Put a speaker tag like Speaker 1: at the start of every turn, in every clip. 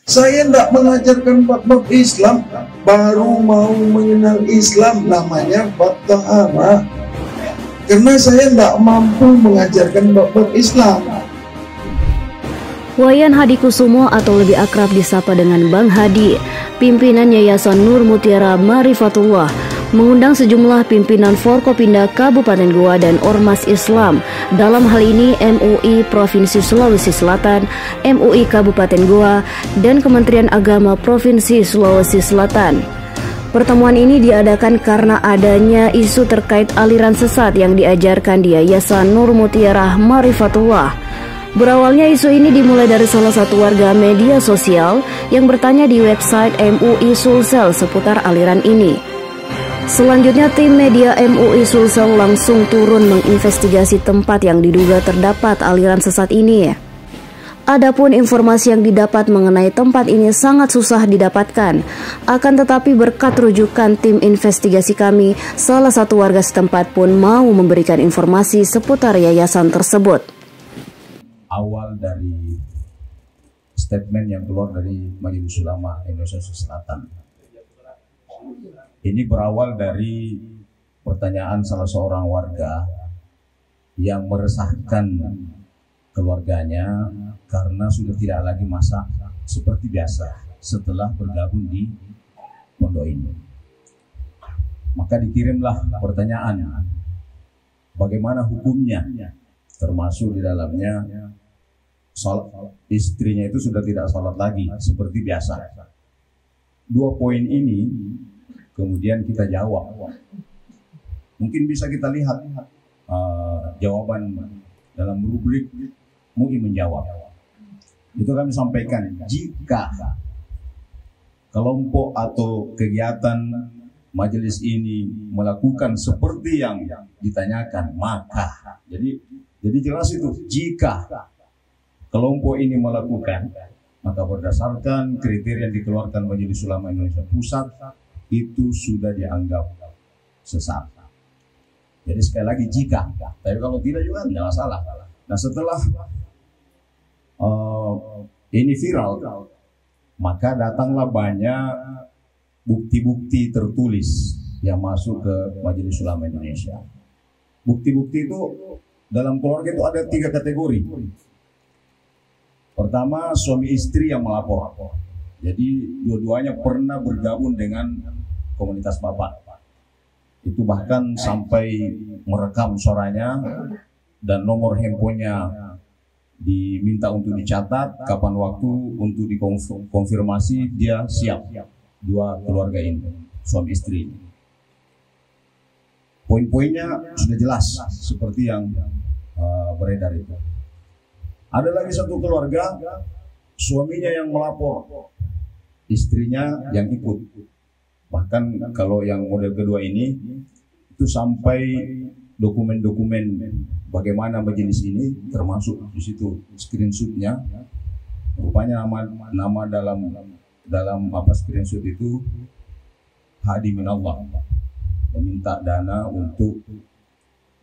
Speaker 1: Saya tidak mengajarkan bab-bab Islam, baru mau mengenal Islam namanya bab taharah. Karena saya tidak mampu mengajarkan bab-bab Islam.
Speaker 2: Wayan Hadi Kusumo atau lebih akrab disapa dengan Bang Hadi, pimpinan Yayasan Nur Mutiara Marifatullah, mengundang sejumlah pimpinan Forkopimda Kabupaten Goa dan Ormas Islam, dalam hal ini MUI Provinsi Sulawesi Selatan, MUI Kabupaten Goa, dan Kementerian Agama Provinsi Sulawesi Selatan. Pertemuan ini diadakan karena adanya isu terkait aliran sesat yang diajarkan di Yayasan Nur Mutiara Marifatullah. Berawalnya isu ini dimulai dari salah satu warga media sosial yang bertanya di website MUI Sulsel seputar aliran ini. Selanjutnya tim media MUI Sulsel langsung turun menginvestigasi tempat yang diduga terdapat aliran sesat ini. Adapun informasi yang didapat mengenai tempat ini sangat susah didapatkan. Akan tetapi berkat rujukan tim investigasi kami, salah satu warga setempat pun mau memberikan informasi seputar yayasan tersebut.
Speaker 3: Awal dari statement yang keluar dari Majelis Ulama Indonesia Selatan. Ini berawal dari pertanyaan salah seorang warga yang meresahkan keluarganya karena sudah tidak lagi masak seperti biasa setelah bergabung di pondok ini. Maka dikirimlah pertanyaan, bagaimana hukumnya, termasuk di dalamnya istrinya itu sudah tidak sholat lagi seperti biasa. Dua poin ini kemudian kita jawab. Mungkin bisa kita lihat jawaban dalam rubrik MUI menjawab. Itu kami sampaikan, jika kelompok atau kegiatan majelis ini melakukan seperti yang ditanyakan, maka jadi jelas itu, jika kelompok ini melakukan, maka berdasarkan kriteria yang dikeluarkan Majelis Ulama Indonesia Pusat, itu sudah dianggap sesat. Jadi sekali lagi jika, tapi kalau tidak juga tidak masalah. Nah setelah ini viral, maka datanglah banyak bukti-bukti tertulis yang masuk ke Majelis Ulama Indonesia. Bukti-bukti itu dalam keluarga itu ada 3 kategori. Pertama, suami istri yang melapor. Jadi dua-duanya pernah bergabung dengan komunitas bapak. Itu bahkan sampai merekam suaranya dan nomor handphonenya diminta untuk dicatat, kapan waktu untuk dikonfirmasi dia siap. Dua keluarga ini, suami istri ini. Poin-poinnya sudah jelas seperti yang beredar itu. Ada lagi satu keluarga, suaminya yang melapor, istrinya yang ikut. Bahkan kalau yang model kedua ini, itu sampai dokumen-dokumen bagaimana majelis ini, termasuk di situ screenshotnya. Rupanya nama dalam screenshot itu Hadi Minallah, meminta dana untuk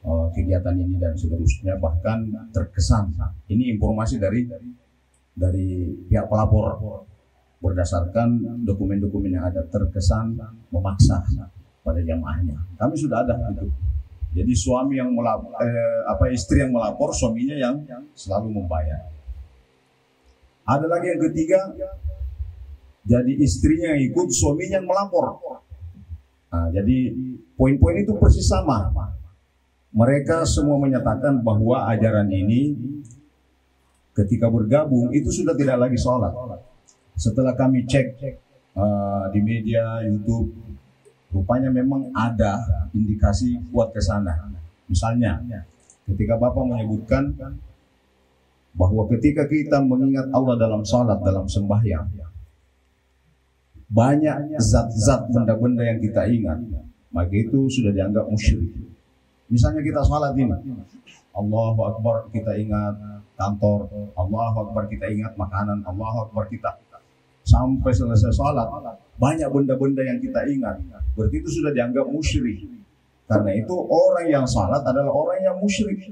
Speaker 3: kegiatan ini dan seterusnya, bahkan terkesan. Ini informasi dari pihak pelapor berdasarkan dokumen-dokumen yang ada, terkesan memaksa pada jamaahnya. Kami sudah ada itu. Jadi suami yang istri yang melapor, suaminya yang selalu membayar. Ada lagi yang ketiga, jadi istrinya yang ikut, suaminya yang melapor. Nah, jadi poin-poin itu persis sama. Mereka semua menyatakan bahwa ajaran ini ketika bergabung itu sudah tidak lagi sholat. Setelah kami cek di media, YouTube, rupanya memang ada indikasi kuat ke sana. Misalnya, ketika Bapak menyebutkan bahwa ketika kita mengingat Allah dalam sholat, dalam sembahyang, banyak zat-zat benda-benda yang kita ingat, maka itu sudah dianggap musyrik. Misalnya kita sholat ini, Allahu Akbar, kita ingat kantor, Allahu Akbar, kita ingat makanan, Allahu Akbar, kita sampai selesai sholat, banyak benda-benda yang kita ingat, berarti itu sudah dianggap musyrik. Karena itu orang yang sholat adalah orang yang musyrik.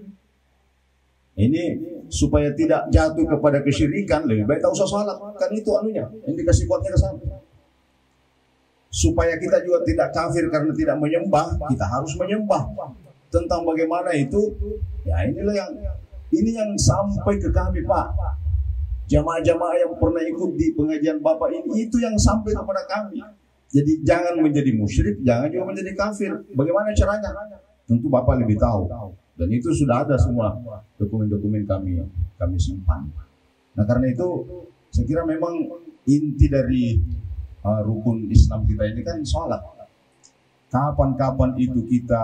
Speaker 3: Ini supaya tidak jatuh kepada kesyirikan, lebih baik tak usah salat. Kan itu anunya, indikasi kuatnya ke sana. Supaya kita juga tidak kafir karena tidak menyembah, kita harus menyembah. Tentang bagaimana itu, ya inilah yang sampai ke kami, Pak. Jamaah-jamaah yang pernah ikut di pengajian Bapak ini, itu yang sampai kepada kami. Jadi jangan menjadi musyrik, jangan juga menjadi kafir. Bagaimana caranya? Tentu Bapak lebih tahu. Dan itu sudah ada semua dokumen-dokumen kami simpan. Nah karena itu saya kira memang inti dari rukun Islam kita ini kan sholat. Kapan-kapan itu kita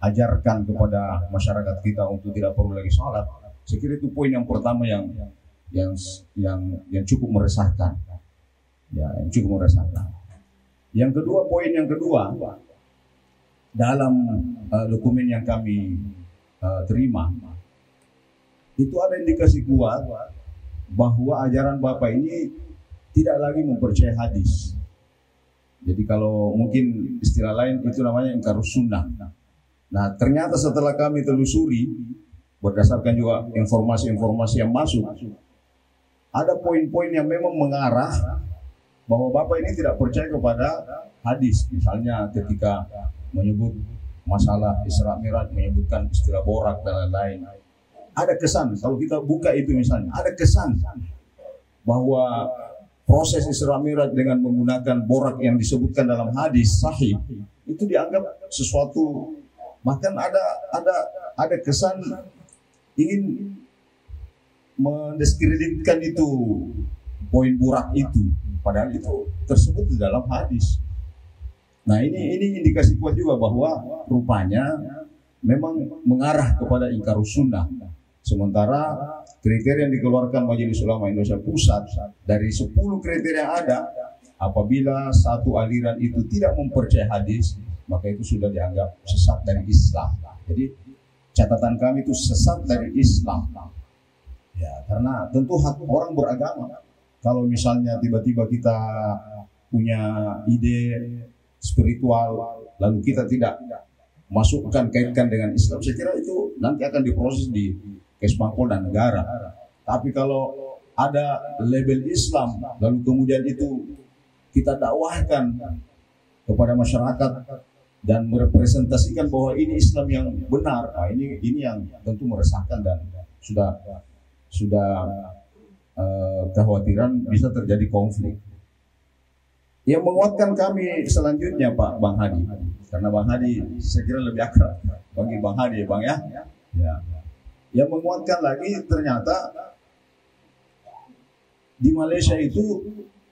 Speaker 3: ajarkan kepada masyarakat kita untuk tidak perlu lagi sholat? Saya kira itu poin yang pertama yang cukup meresahkan. Ya, yang cukup meresahkan. Yang kedua, poin yang kedua dalam dokumen yang kami terima, itu ada indikasi kuat bahwa ajaran Bapak ini tidak lagi mempercayai hadis. Jadi kalau mungkin istilah lain itu namanya ingkarus sunnah. Nah ternyata setelah kami telusuri berdasarkan juga informasi-informasi yang masuk, ada poin-poin yang memang mengarah bahwa Bapak ini tidak percaya kepada hadis. Misalnya ketika menyebut masalah Isra Mi'raj, menyebutkan istilah borak dan lain-lain. Ada kesan, kalau kita buka itu misalnya, ada kesan bahwa proses Isra Mi'raj dengan menggunakan borak yang disebutkan dalam hadis sahih itu dianggap sesuatu, bahkan ada kesan ingin mendiskreditkan itu poin borak itu, padahal itu tersebut di dalam hadis. Nah ini indikasi kuat juga bahwa rupanya memang mengarah kepada ingkarus sunnah. Sementara kriteria yang dikeluarkan Majelis Ulama Indonesia Pusat dari 10 kriteria yang ada, apabila satu aliran itu tidak mempercayai hadis, maka itu sudah dianggap sesat dari Islam. Jadi catatan kami itu sesat dari Islam. Ya, karena tentu hak orang beragama. Kalau misalnya tiba-tiba kita punya ide spiritual, lalu kita tidak masukkan, kaitkan dengan Islam, saya kira itu nanti akan diproses di Kesbangpol dan negara. Tapi kalau ada label Islam, lalu kemudian itu kita dakwahkan kepada masyarakat dan merepresentasikan bahwa ini Islam yang benar, nah ini yang tentu meresahkan dan sudah kekhawatiran bisa terjadi konflik. Yang menguatkan kami selanjutnya Pak Bang Hadi, karena Bang Hadi saya kira lebih akrab bagi Bang Hadi ya Bang ya. Yang menguatkan lagi ternyata di Malaysia itu,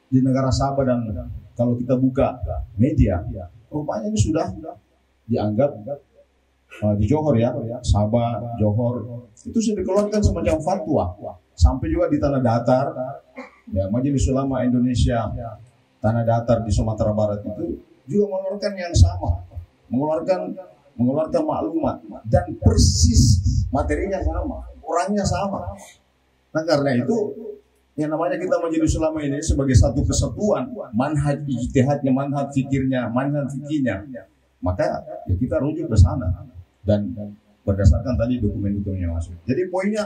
Speaker 3: di negara Sabah, dan kalau kita buka media, rupanya ini sudah dianggap di Johor ya, Sabah, Johor, itu sudah dikeluarkan semacam fatwa. Sampai juga di Tanah Datar, ya Majelis Ulama Indonesia Tanah Datar di Sumatera Barat itu juga mengeluarkan yang sama, mengeluarkan maklumat dan persis materinya sama, orangnya sama. Nah karena itu yang namanya kita Majelis Ulama ini sebagai satu kesatuan, manhaj ijtihadnya, manhaj fikirnya, manhaj fikihnya, maka ya kita rujuk ke sana dan berdasarkan tadi dokumen-dokumen yang masuk. Jadi poinnya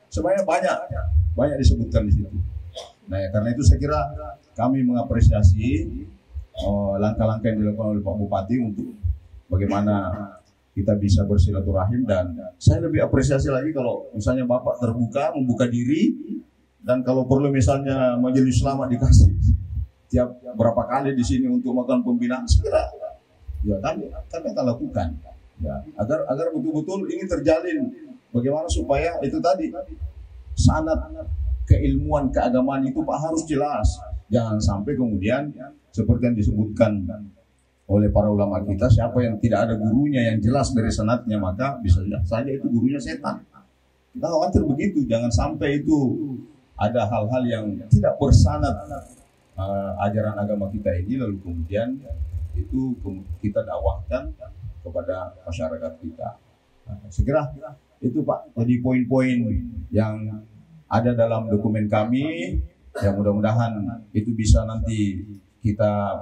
Speaker 3: sebenarnya banyak disebutkan di situ. Nah ya, karena itu saya kira kami mengapresiasi langkah-langkah yang dilakukan oleh Pak Bupati untuk bagaimana kita bisa bersilaturahim, dan saya lebih apresiasi lagi kalau misalnya Bapak terbuka, membuka diri, dan kalau perlu misalnya Majelis Ulama dikasih tiap berapa kali di sini untuk melakukan pembinaan, segera ya kami akan lakukan ya, agar betul-betul ini terjalin. Bagaimana supaya itu tadi sanad keilmuan keagamaan itu Pak harus jelas. Jangan sampai kemudian seperti yang disebutkan oleh para ulama kita, siapa yang tidak ada gurunya yang jelas dari sanadnya, maka bisa saja itu gurunya setan. Kita khawatir begitu, jangan sampai itu ada hal-hal yang tidak bersanad ajaran agama kita ini, lalu kemudian itu kita dakwahkan kepada masyarakat kita. Segera itu Pak, jadi poin-poin yang ada dalam dokumen kami, yang mudah-mudahan itu bisa nanti kita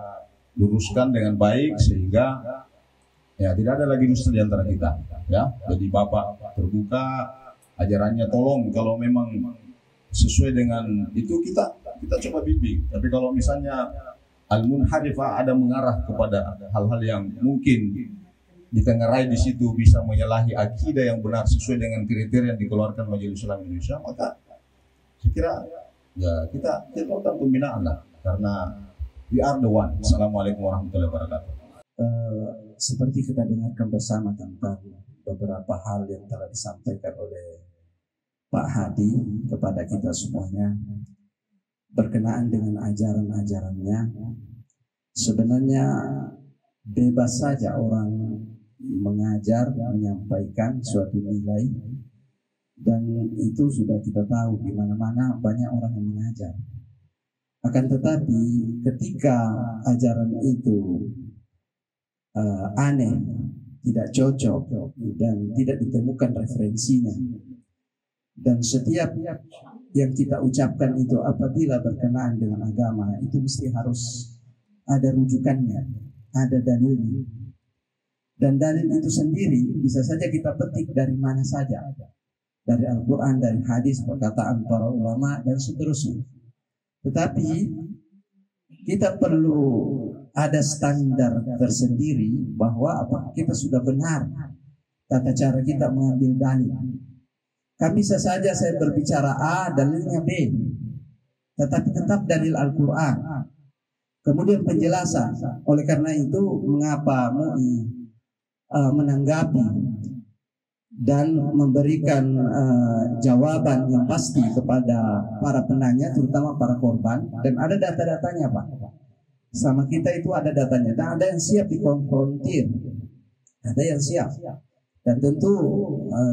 Speaker 3: luruskan dengan baik sehingga ya tidak ada lagi dusta di antara kita ya. Jadi Bapak terbuka, ajarannya tolong kalau memang sesuai dengan itu kita coba bimbing. Tapi kalau misalnya al-munharifah ada mengarah kepada hal-hal yang mungkin ditengarai di situ bisa menyalahi akidah yang benar sesuai dengan kriteria yang dikeluarkan Majelis Ulama Indonesia, maka saya kira ya kita lakukan pembinaan lah, karena we are the one. Assalamualaikum warahmatullahi wabarakatuh.
Speaker 4: Seperti kita dengarkan bersama tentang beberapa hal yang telah disampaikan oleh Pak Hadi kepada kita semuanya berkenaan dengan ajaran-ajarannya. Sebenarnya bebas saja orang mengajar, menyampaikan suatu nilai, dan itu sudah kita tahu di mana-mana banyak orang yang mengajar. Akan tetapi ketika ajaran itu aneh, tidak cocok, dan tidak ditemukan referensinya, dan setiap yang kita ucapkan itu apabila berkenaan dengan agama itu mesti harus ada rujukannya, ada dalilnya. Dan dalil itu sendiri bisa saja kita petik dari mana saja, dari Al-Quran, dari hadis, perkataan para ulama, dan seterusnya. Tetapi kita perlu ada standar tersendiri bahwa kita sudah benar tata cara kita mengambil dalil. Kan bisa saja saya berbicara A, dalilnya B, tetapi tetap dalil Al-Quran. Kemudian penjelasan. Oleh karena itu mengapa MUI menanggapi dan memberikan jawaban yang pasti kepada para penanya, terutama para korban, dan ada data-datanya Pak. Sama kita itu ada datanya, dan ada yang siap dikonfrontir, ada yang siap. Dan tentu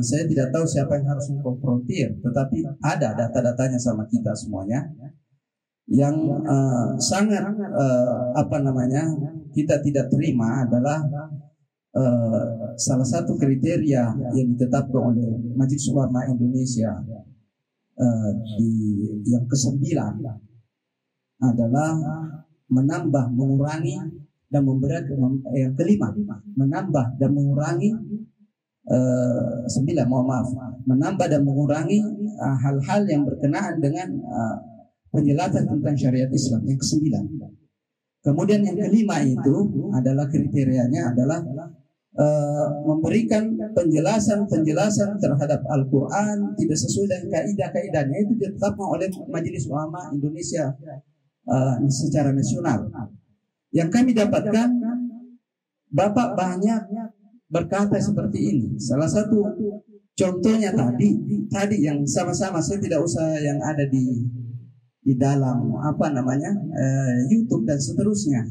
Speaker 4: saya tidak tahu siapa yang harus mengkonfrontir, tetapi ada data-datanya sama kita semuanya. Yang sangat kita tidak terima adalah salah satu kriteria yang ditetapkan oleh Majelis Ulama Indonesia yang ke-9 adalah menambah, mengurangi, dan yang kelima menambah dan mengurangi 9, menambah dan mengurangi hal-hal yang berkenaan dengan penjelasan tentang syariat Islam, yang ke-9. Kemudian yang kelima itu adalah kriterianya adalah memberikan penjelasan terhadap Al-Quran tidak sesuai dengan kaidah-kaidahnya, itu ditetapkan oleh Majelis Ulama Indonesia secara nasional. Yang kami dapatkan, Bapak banyak berkata seperti ini. Salah satu contohnya tadi yang sama-sama, saya tidak usah yang ada di dalam YouTube dan seterusnya.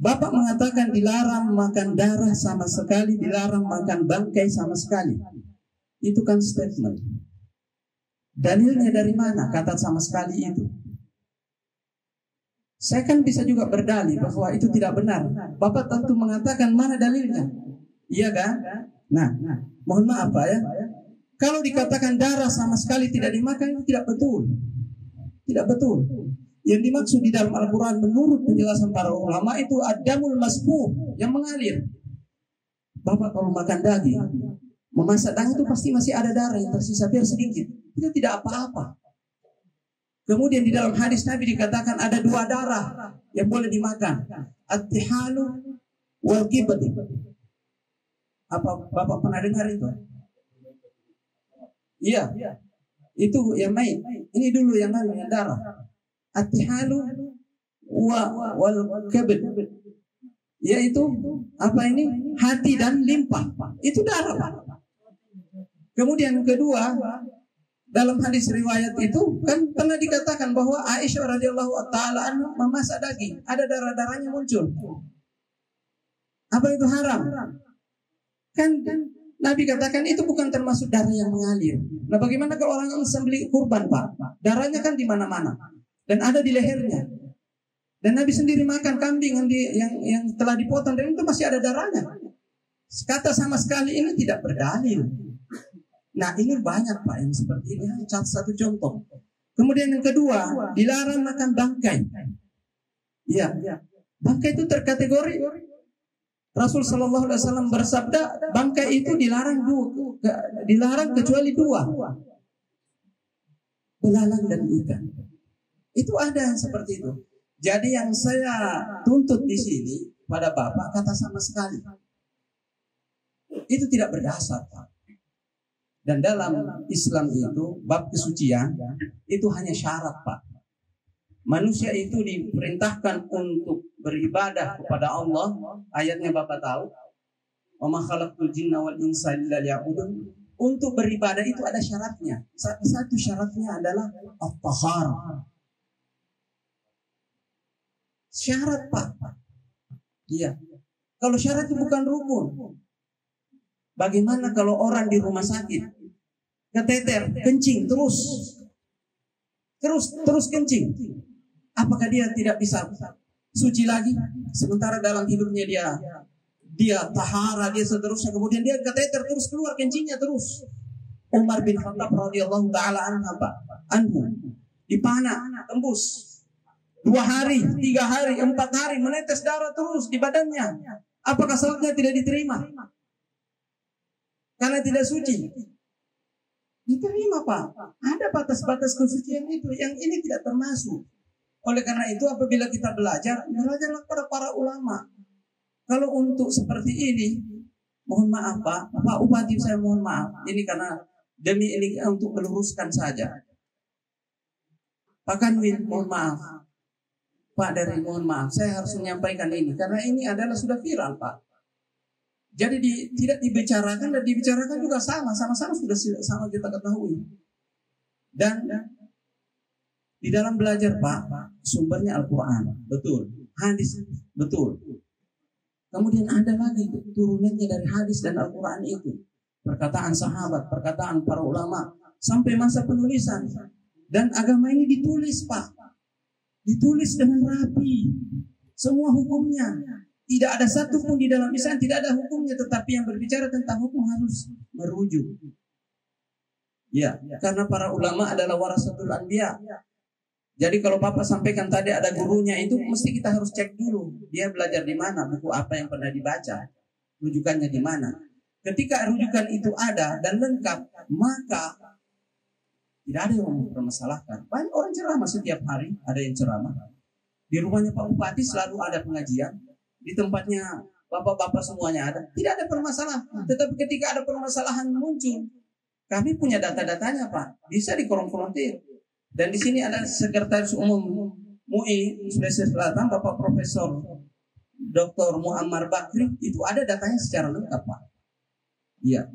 Speaker 4: Bapak mengatakan dilarang makan darah sama sekali, dilarang makan bangkai sama sekali. Itu kan statement. Dalilnya dari mana kata sama sekali itu? Saya kan bisa juga berdalil bahwa itu tidak benar. Bapak tentu mengatakan mana dalilnya? Iya kan? Nah, mohon maaf Pak ya. Kalau dikatakan darah sama sekali tidak dimakan, itu tidak betul. Tidak betul. Yang dimaksud di dalam Al-Quran menurut penjelasan para ulama itu ad-damul masfuh, yang mengalir. Bapak kalau makan daging, memasak daging itu pasti masih ada darah yang tersisa, biar sedikit. Itu tidak apa-apa. Kemudian di dalam hadis Nabi dikatakan ada 2 darah yang boleh dimakan, at-tihalu wal kibd. Apa Bapak pernah dengar itu? Iya. Itu yang main. Ini dulu yang darah. At-tihalu wal kabid, yaitu hati dan limpa, itu darah Pak. Kemudian kedua, dalam hadis riwayat itu kan pernah dikatakan bahwa Aisyah radhiyallahu taala anha memasak daging, ada darah-darahnya muncul. Apa itu haram? Kan Nabi katakan itu bukan termasuk darah yang mengalir. Nah, bagaimana kalau orang yang sembelih kurban Pak? Darahnya kan di mana-mana. Dan ada di lehernya. Dan Nabi sendiri makan kambing yang telah dipotong, dan itu masih ada darahnya. Kata sama sekali ini tidak berdalil. Nah, ini banyak Pak yang seperti ini. Satu contoh. Kemudian yang kedua, dilarang makan bangkai. Iya. Bangkai itu terkategori Rasul Shallallahu Alaihi Wasallam bersabda, bangkai itu dilarang kecuali dua, belalang dan ikan. Itu ada seperti itu. Jadi yang saya tuntut di sini pada Bapak, kata sama sekali itu tidak berdasar, Pak. Dan dalam Islam itu bab kesucian itu hanya syarat, Pak. Manusia itu diperintahkan untuk beribadah kepada Allah. Ayatnya Bapak tahu, wa ma khalaqtul jinna wal insa illa liya'budun. Untuk beribadah itu ada syaratnya. Satu syaratnya adalah at-taharah. Syarat, Pak. Iya. Kalau syarat itu bukan rukun, bagaimana kalau orang di rumah sakit keteter, kencing terus kencing? Apakah dia tidak bisa suci lagi? Sementara dalam hidupnya dia tahara, dia seterusnya, kemudian dia keteter terus keluar kencingnya terus. Umar bin Khattab radhiyallahu taala anhu dipana tembus 2 hari, 3 hari, 4 hari menetes darah terus di badannya. Apakah salatnya tidak diterima? Karena tidak suci. Diterima, Pak. Ada batas-batas kesucian itu. Yang ini tidak termasuk. Oleh karena itu apabila kita belajarlah pada para ulama. Kalau untuk seperti ini, mohon maaf, Pak Bupati, saya mohon maaf. Ini karena demi ini untuk meluruskan saja. Pak Kanwil, mohon maaf. Pak Dari, mohon maaf, saya harus menyampaikan ini karena ini adalah sudah viral, Pak. Jadi tidak dibicarakan dan dibicarakan juga sama-sama sudah sama kita ketahui. Dan di dalam belajar, Pak, sumbernya Al-Quran, betul. Hadis, betul. Kemudian ada lagi turunannya dari hadis dan Al-Quran itu. Perkataan sahabat, perkataan para ulama, sampai masa penulisan. Dan agama ini ditulis, Pak. Ditulis dengan rapi, semua hukumnya. Tidak ada satu pun di dalam Islam tidak ada hukumnya, tetapi yang berbicara tentang hukum harus merujuk. Ya, karena para ulama adalah warasatul anbiya. Jadi kalau Bapak sampaikan tadi ada gurunya, itu mesti kita harus cek dulu. Dia belajar di mana, buku apa yang pernah dibaca, rujukannya di mana. Ketika rujukan itu ada dan lengkap, maka tidak ada yang mempermasalahkan. Banyak orang ceramah setiap hari, ada yang ceramah. Di rumahnya Pak Bupati selalu ada pengajian. Di tempatnya bapak-bapak semuanya ada. Tidak ada permasalahan. Tetapi ketika ada permasalahan muncul, kami punya data-datanya, Pak. Bisa dikonfrontir. Dan di sini ada Sekretaris Umum MUI Sulawesi Selatan, Bapak Profesor Dr. Muhammad Bakri. Itu ada datanya secara lengkap, Pak. Iya.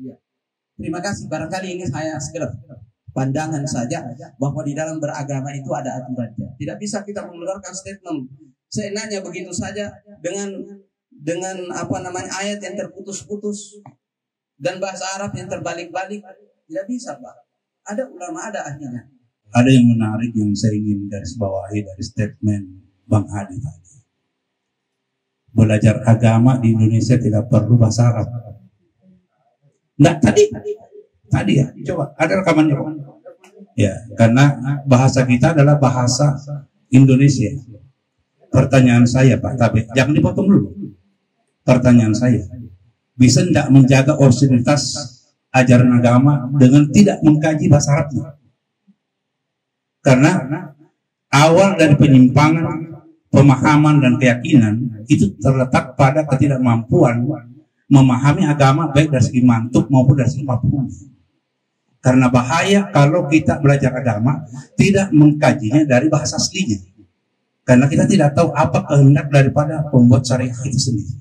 Speaker 4: Terima kasih. Barangkali ini saya segera pandangan saja bahwa di dalam beragama itu ada aturannya. Tidak bisa kita mengeluarkan statement seenaknya begitu saja dengan ayat yang terputus-putus dan bahasa Arab yang terbalik-balik. Tidak bisa, Pak. Ada ulama, ada ahlinya.
Speaker 3: Ada yang menarik yang saya ingin garis bawahi dari statement Bang Hadi tadi. Belajar agama di Indonesia tidak perlu bahasa Arab. Nah, tadi ya, coba ada rekamannya, Pak. Ya, karena bahasa kita adalah bahasa Indonesia. Pertanyaan saya, Pak, tapi jangan dipotong dulu. Pertanyaan saya, bisa tidak menjaga originalitas ajaran agama dengan tidak mengkaji bahasa Arabnya? Karena awal dari penyimpangan, pemahaman dan keyakinan itu terletak pada ketidakmampuan memahami agama baik dari segi mantuk maupun dari segi mafhum. Karena bahaya kalau kita belajar agama tidak mengkajinya dari bahasa aslinya. Karena kita tidak tahu apa kehendak daripada pembuat syariah itu sendiri.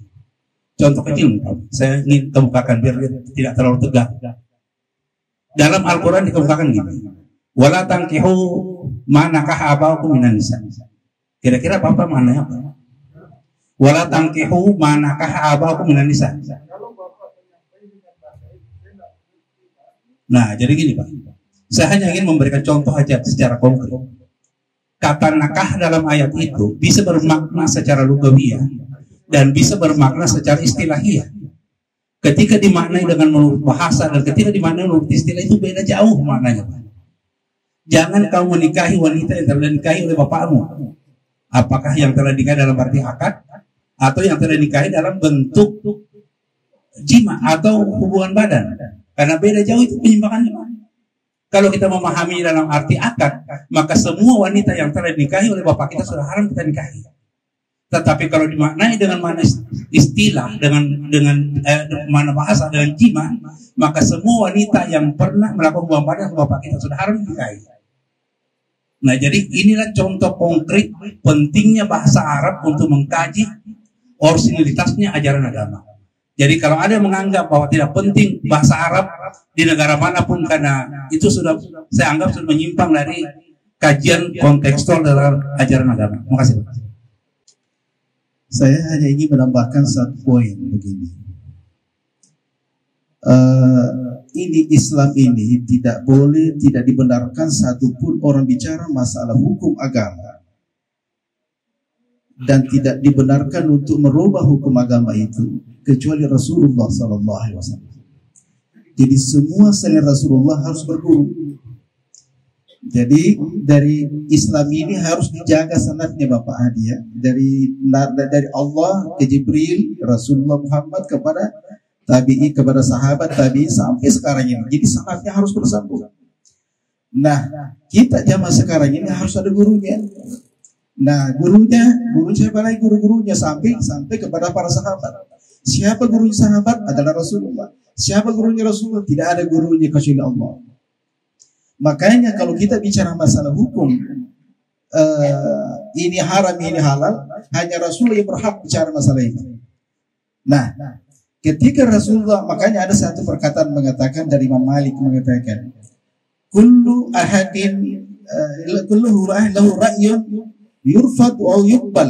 Speaker 3: Contoh kecil, saya ingin kemukakan biar tidak terlalu tegak. Dalam Al-Quran dikemukakan gini, wala tankihu ma nakaha abaukum minan nisa. Kira-kira Bapak mana apa? Wala tankihu ma nakaha abaukum minan nisa. Nah, jadi gini, Pak. Saya hanya ingin memberikan contoh aja secara konkret. Kata nakah dalam ayat itu bisa bermakna secara lugawiyah dan bisa bermakna secara istilahiyah. Ketika dimaknai dengan menurut bahasa dan ketika dimaknai menurut istilah itu beda jauh maknanya. Jangan kau menikahi wanita yang telah dinikahi oleh bapakmu. Apakah yang telah dinikahi dalam arti akad
Speaker 5: atau yang telah dinikahi dalam bentuk jima atau hubungan badan. Karena beda jauh itu penyimpangannya. Kalau kita memahami dalam arti akad, maka semua wanita yang telah dinikahi oleh bapak kita sudah haram kita nikahi. Tetapi kalau dimaknai dengan mana istilah, dengan mana bahasa, dengan jima, maka semua wanita yang pernah melakukan hubungan badan dengan bapak kita sudah haram dinikahi. Nah, jadi inilah contoh konkret pentingnya bahasa Arab untuk mengkaji originalitasnya ajaran agama. Jadi kalau ada yang menganggap bahwa tidak penting bahasa Arab di negara manapun karena itu sudah saya anggap sudah menyimpang dari kajian kontekstual dalam ajaran agama. Terima kasih, Pak.
Speaker 1: Saya hanya ingin menambahkan satu poin begini. Ini Islam ini tidak boleh, tidak dibenarkan satupun orang bicara masalah hukum agama. Dan tidak dibenarkan untuk merubah hukum agama itu kecuali Rasulullah SAW. Jadi semua selain Rasulullah harus berguru. Jadi dari Islam ini harus dijaga sanadnya Bapak Hadi ya. Dari Allah ke Jibril, Rasulullah Muhammad kepada tabi'i, kepada sahabat tabi'i sampai sekarang ini. Jadi sanadnya harus bersambung. Nah, kita zaman sekarang ini harus ada gurunya. Nah, guru siapa lagi guru-gurunya sampai kepada para sahabat. Siapa gurunya sahabat? Adalah Rasulullah. Siapa gurunya Rasulullah? Tidak ada gurunya kecuali Allah. Makanya kalau kita bicara masalah hukum, ini haram, ini halal, hanya Rasulullah yang berhak bicara masalah itu. Nah, ketika Rasulullah, makanya ada satu perkataan mengatakan dari Imam Malik mengatakan, kullu ahadin kulluhu lahu ra'yun yurfad wa yuqbal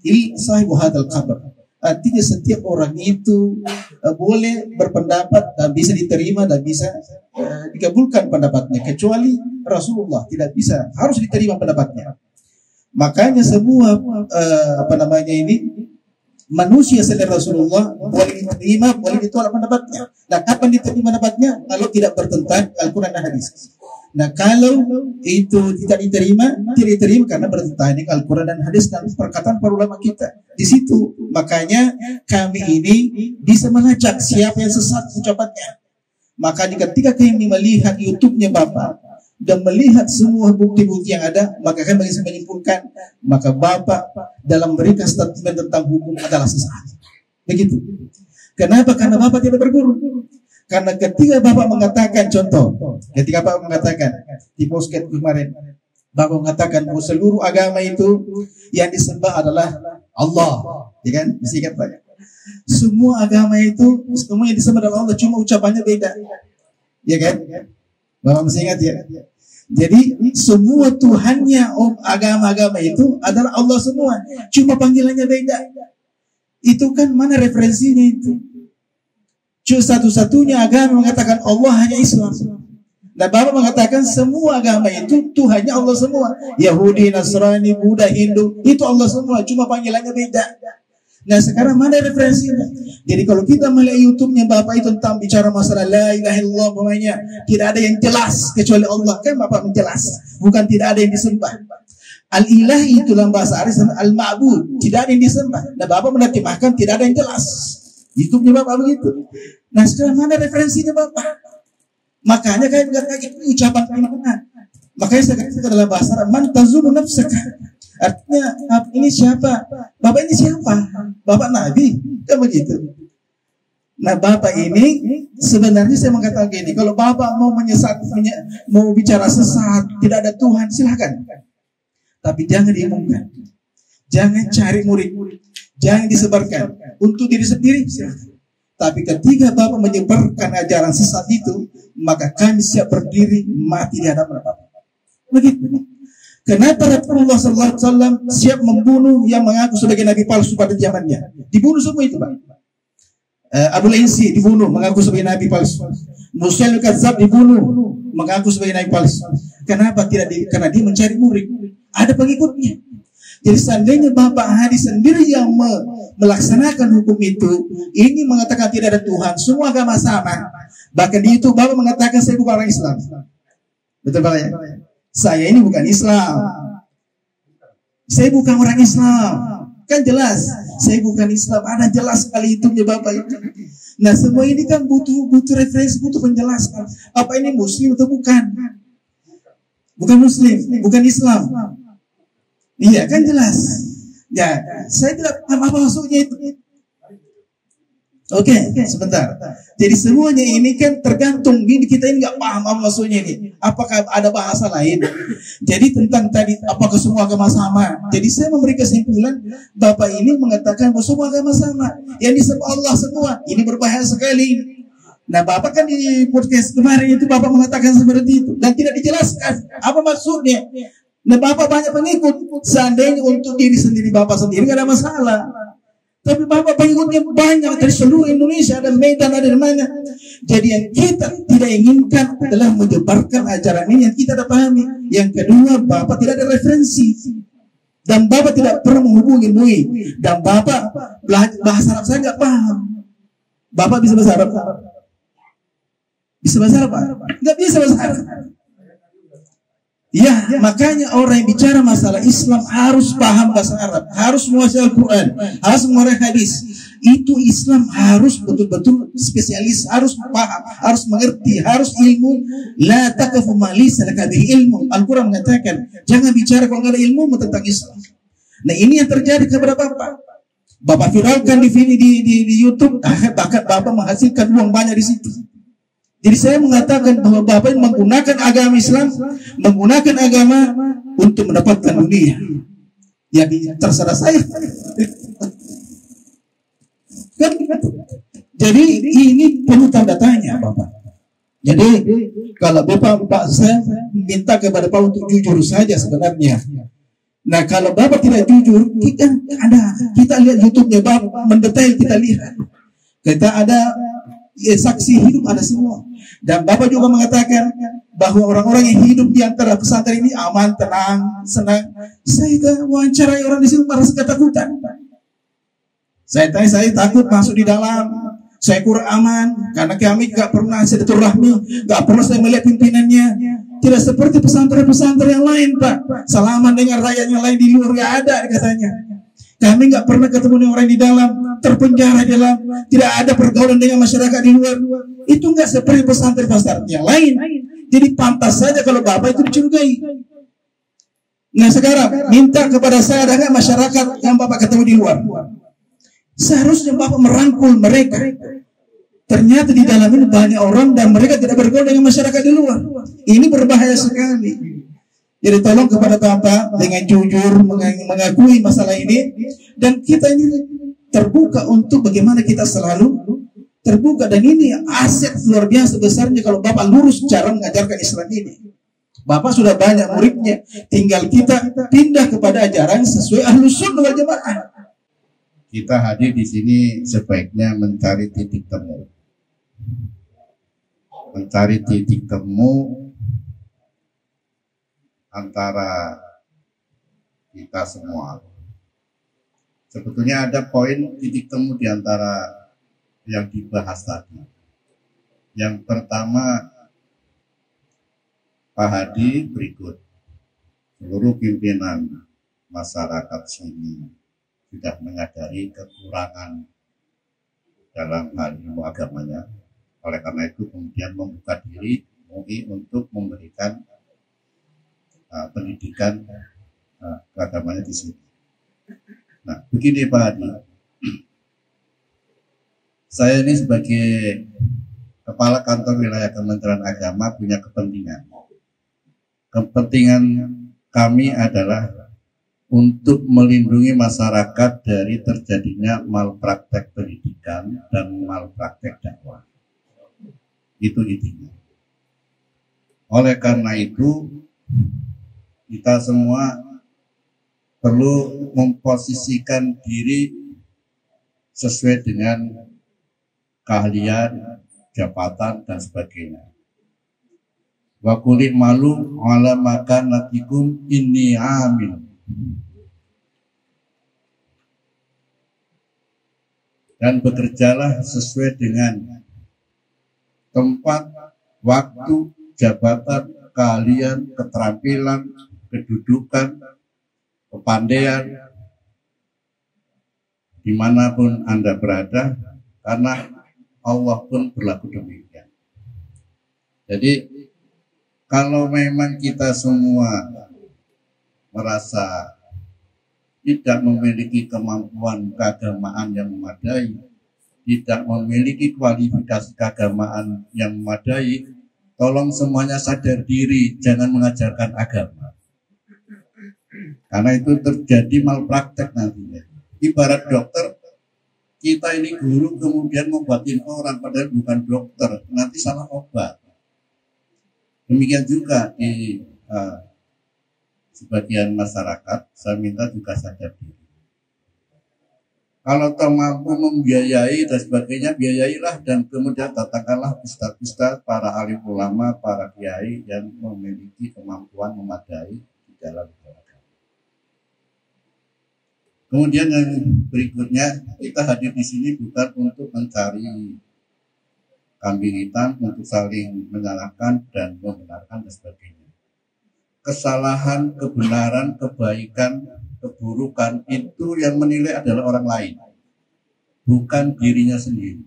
Speaker 1: il sahibu hadzal qabr. Artinya setiap orang itu boleh berpendapat dan bisa diterima dan bisa dikabulkan pendapatnya, kecuali Rasulullah tidak bisa, harus diterima pendapatnya. Makanya semua manusia selain Rasulullah boleh diterima, boleh ditolak pendapatnya. Nah, kapan diterima pendapatnya? Kalau tidak bertentangan Al-Quran dan hadis. Nah, kalau itu tidak diterima karena bertentangan dengan Al-Quran dan hadis dan perkataan para ulama kita. Di situ makanya kami ini bisa melacak siapa yang sesat ucapannya. Makanya ketika kami melihat YouTube-nya Bapak dan melihat semua bukti-bukti yang ada, maka kami bisa menyimpulkan maka Bapak dalam memberikan statement tentang hukum adalah sesat. Begitu. Kenapa? Karena Bapak tidak berguru. Karena ketika Bapak mengatakan, contoh, ketika Bapak mengatakan di posket kemarin, Bapak mengatakan bahwa seluruh agama itu yang disembah adalah Allah, ya kan? Mesti ingat banyak. Semua agama itu, semua yang disembah adalah Allah, cuma ucapannya beda, ya kan? Bapak mesti ingat ya. Jadi semua Tuhannya agama-agama itu adalah Allah semua, cuma panggilannya beda. Itu kan mana referensinya itu? Cuma satu-satunya agama mengatakan Allah hanya Islam. Dan Bapak mengatakan semua agama itu Tuhannya Allah semua. Yahudi, Nasrani, Buddha, Hindu, itu Allah semua, cuma panggilannya beda. Nah, sekarang mana referensinya? Jadi kalau kita melihat YouTube-nya Bapak itu tentang bicara masalah la ilaha illallah, pokoknya tidak ada yang jelas kecuali Allah, kan Bapak menjelas, bukan tidak ada yang disembah. Al-ilah itu dalam bahasa Arab al-ma'bud, tidak ada yang disembah. Nah, Bapak menerjemahkan tidak ada yang jelas. YouTube-nya Bapak begitu. Nah, sekarang mana referensinya Bapak? Makanya kayak mengatakan ucapan mana? Makanya saya katakan dalam bahasa Arab, man tazunu nafsaka. Artinya ini siapa? Bapak ini siapa? Bapak Nabi, kan begitu. Nah, Bapak ini sebenarnya saya mengatakan gini, kalau Bapak mau mau bicara sesat, tidak ada Tuhan, silakan. Tapi jangan diumumkan. Jangan cari murid. Jangan disebarkan untuk diri sendiri. Tapi ketika Bapak menyebarkan ajaran sesat itu, maka kami siap berdiri mati di hadapan Bapak. Begitu. Kenapa Rasulullah SAW siap membunuh yang mengaku sebagai nabi palsu pada zamannya? Dibunuh semua itu, Pak. Abu Lainsi dibunuh mengaku sebagai nabi palsu. Musailimah Kadzdzab dibunuh mengaku sebagai nabi palsu. Kenapa? Karena dia mencari murid. Ada pengikutnya. Jadi seandainya Bapak Hadi sendiri yang melaksanakan hukum itu, ini mengatakan tidak ada Tuhan, semua agama sama. Bahkan di itu Bapak mengatakan saya bukan orang Islam. Betul Pak ya? Saya ini bukan Islam. Saya bukan orang Islam. Kan jelas.
Speaker 4: saya bukan Islam. Ada jelas sekali itu ya Bapak itu. Nah semua ini kan butuh referensi, butuh penjelasan. Apa ini Muslim atau bukan? Bukan Muslim, bukan Islam. Iya kan jelas. Ya, saya tidak paham apa maksudnya itu. Oke, sebentar. Jadi semuanya ini kan tergantung. Kita ini nggak paham apa maksudnya ini. Apakah ada bahasa lain? Jadi tentang tadi apakah semua agama sama? Jadi saya memberi kesimpulan, Bapak ini mengatakan bahwa semua agama sama. Yang disebut Allah semua. Ini berbahaya sekali. Nah, Bapak kan di podcast kemarin itu Bapak mengatakan seperti itu dan tidak dijelaskan apa maksudnya. Nah, Bapak banyak pengikut. Seandainya untuk diri sendiri Bapak sendiri nggak ada masalah. Tapi Bapak pengikutnya banyak dari seluruh Indonesia, ada Medan, ada di mana. Jadi yang kita tidak inginkan adalah menyebarkan ajaran ini yang kita tidak pahami. Yang kedua, Bapak tidak ada referensi. Dan Bapak tidak pernah menghubungi MUI. Dan Bapak bahasa Arab saya nggak paham. Bapak bisa bahasa Arab? Bisa bahasa Arab? Nggak bisa bahasa Arab. Ya, makanya orang yang bicara masalah Islam harus paham bahasa Arab, harus menguasai Al-Quran, harus menguasai hadis. Itu Islam harus betul-betul spesialis, harus paham, harus mengerti, harus ilmu. La taqfu ma laysa laka bihi ilmu. Al-Quran mengatakan, jangan bicara kalau nggak ada ilmu tentang Islam. Nah, ini yang terjadi kepada Bapak. Bapak viralkan di YouTube, bahkan Bapak menghasilkan uang banyak di situ. Jadi saya mengatakan bahwa Bapak menggunakan agama Islam, menggunakan agama untuk mendapatkan dunia. Ya terserah saya. Jadi ini perlu tanda tanya Bapak. Jadi kalau Bapak saya minta kepada Bapak untuk jujur saja sebenarnya. Nah kalau Bapak tidak jujur, kita lihat YouTube-nya Bapak mendetail, kita lihat. Kita ada saksi hidup, ada semua. Dan Bapak juga mengatakan bahwa orang-orang yang hidup di antara pesantren ini aman, tenang, senang. Saya wawancarai orang di sini merasa ketakutan. Saya tanya, saya takut masuk di dalam. Saya kurang aman karena kami gak pernah silaturahmi, gak pernah saya melihat pimpinannya. Tidak seperti pesantren-pesantren yang lain, Pak. Salaman dengan rakyatnya lain di luar gak ada katanya. Kami nggak pernah ketemu dengan orang di dalam, terpenjara di dalam, tidak ada pergaulan dengan masyarakat di luar. Itu nggak seperti pesantren-pesantren yang lain. Jadi pantas saja kalau Bapak itu dicurigai. Nah sekarang minta kepada saya, ada nggak masyarakat yang Bapak ketemu di luar? Seharusnya Bapak merangkul mereka. Ternyata di dalam ini banyak orang dan mereka tidak bergaul dengan masyarakat di luar. Ini berbahaya sekali. Jadi tolong kepada Bapak dengan jujur mengakui masalah ini, dan kita ini terbuka untuk bagaimana kita selalu terbuka, dan ini aset luar biasa besarnya kalau Bapak lurus cara mengajarkan Islam ini. Bapak sudah banyak muridnya, tinggal kita pindah kepada ajaran sesuai Ahlus Sunnah wal Jamaah.
Speaker 3: Kita hadir di sini sebaiknya mencari titik temu. Mencari titik temu antara kita semua. Sebetulnya ada poin titik temu di antara yang dibahas tadi. Yang pertama, Pak Hadi berikut, seluruh pimpinan masyarakat sini sudah menyadari kekurangan dalam hal ilmu agamanya. Oleh karena itu kemudian membuka diri MUI untuk memberikan pendidikan keagamannya di sini. Nah, begini Pak Hadi, saya ini sebagai Kepala Kantor Wilayah Kementerian Agama punya kepentingan. Kepentingan kami adalah untuk melindungi masyarakat dari terjadinya malpraktek pendidikan dan malpraktek dakwah. Itu intinya. Oleh karena itu, kita semua perlu memposisikan diri sesuai dengan keahlian, jabatan, dan sebagainya. Wa qul malu ala makanatikum inni amin. Dan bekerjalah sesuai dengan tempat, waktu, jabatan, keahlian, keterampilan, kedudukan, kepandaian
Speaker 6: dimanapun Anda berada, karena Allah pun berlaku demikian. Jadi kalau memang kita semua merasa tidak memiliki kemampuan keagamaan yang memadai, tidak memiliki kualifikasi keagamaan yang memadai, tolong semuanya sadar diri, jangan mengajarkan agama. Karena itu terjadi malpraktek nantinya. Ibarat dokter, kita ini guru kemudian membuatin orang padahal bukan dokter, nanti salah obat. Demikian juga di sebagian masyarakat, saya minta juga sadar diri. Kalau toh mampu membiayai dan sebagainya, biayailah, dan kemudian datangkanlah ustadz-ustadz, para alim ulama, para kiai yang memiliki kemampuan memadai di dalam agama. Kemudian yang berikutnya, kita hadir di sini bukan untuk mencari kambing hitam, untuk saling menyalahkan dan membenarkan dan sebagainya. Kesalahan, kebenaran, kebaikan, keburukan itu yang menilai adalah orang lain, bukan dirinya sendiri.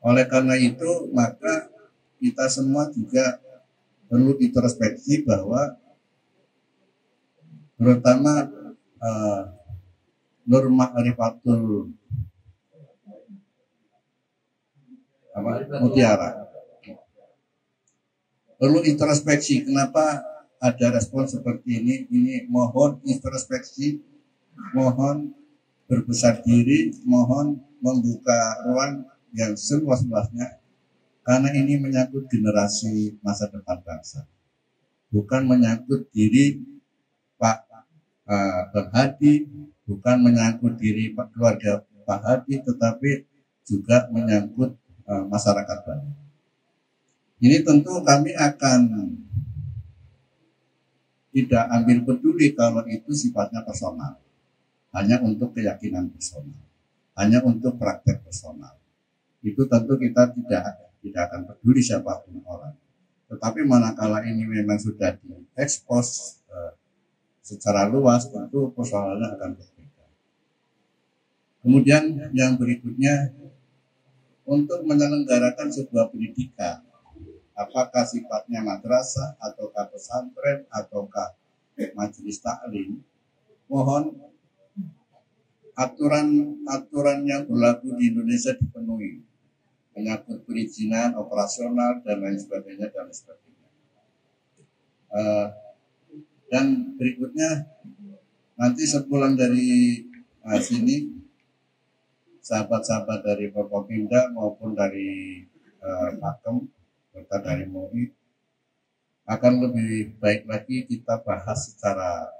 Speaker 6: Oleh karena itu, maka kita semua juga perlu introspeksi bahwa terutama Nur Ma'rifatul Mutiara perlu introspeksi. Kenapa ada respon seperti ini? Ini mohon introspeksi, mohon berbesar diri, mohon membuka ruang yang seluas-luasnya, karena ini menyangkut generasi masa depan bangsa, bukan menyangkut diri Pak Bang Hadi, bukan menyangkut diri keluarga Pak Hadi, tetapi juga menyangkut masyarakat banyak. Ini tentu kami akan tidak ambil peduli kalau itu sifatnya personal, hanya untuk keyakinan personal, hanya untuk praktek personal. Itu tentu kita tidak akan peduli siapapun orang. Tetapi manakala ini memang sudah diekspos secara luas, tentu persoalannya akan berbeda. Kemudian yang berikutnya, untuk menyelenggarakan sebuah pendidikan, apakah sifatnya madrasah, ataukah pesantren, ataukah majelis taklim, mohon aturan yang berlaku di Indonesia dipenuhi, menyangkut perizinan, operasional, dan lain sebagainya, dan lain sebagainya. Dan berikutnya, nanti sepulang dari sini, sahabat-sahabat dari Forkopimda maupun dari Pakem, serta dari MUI, akan lebih baik lagi kita bahas secara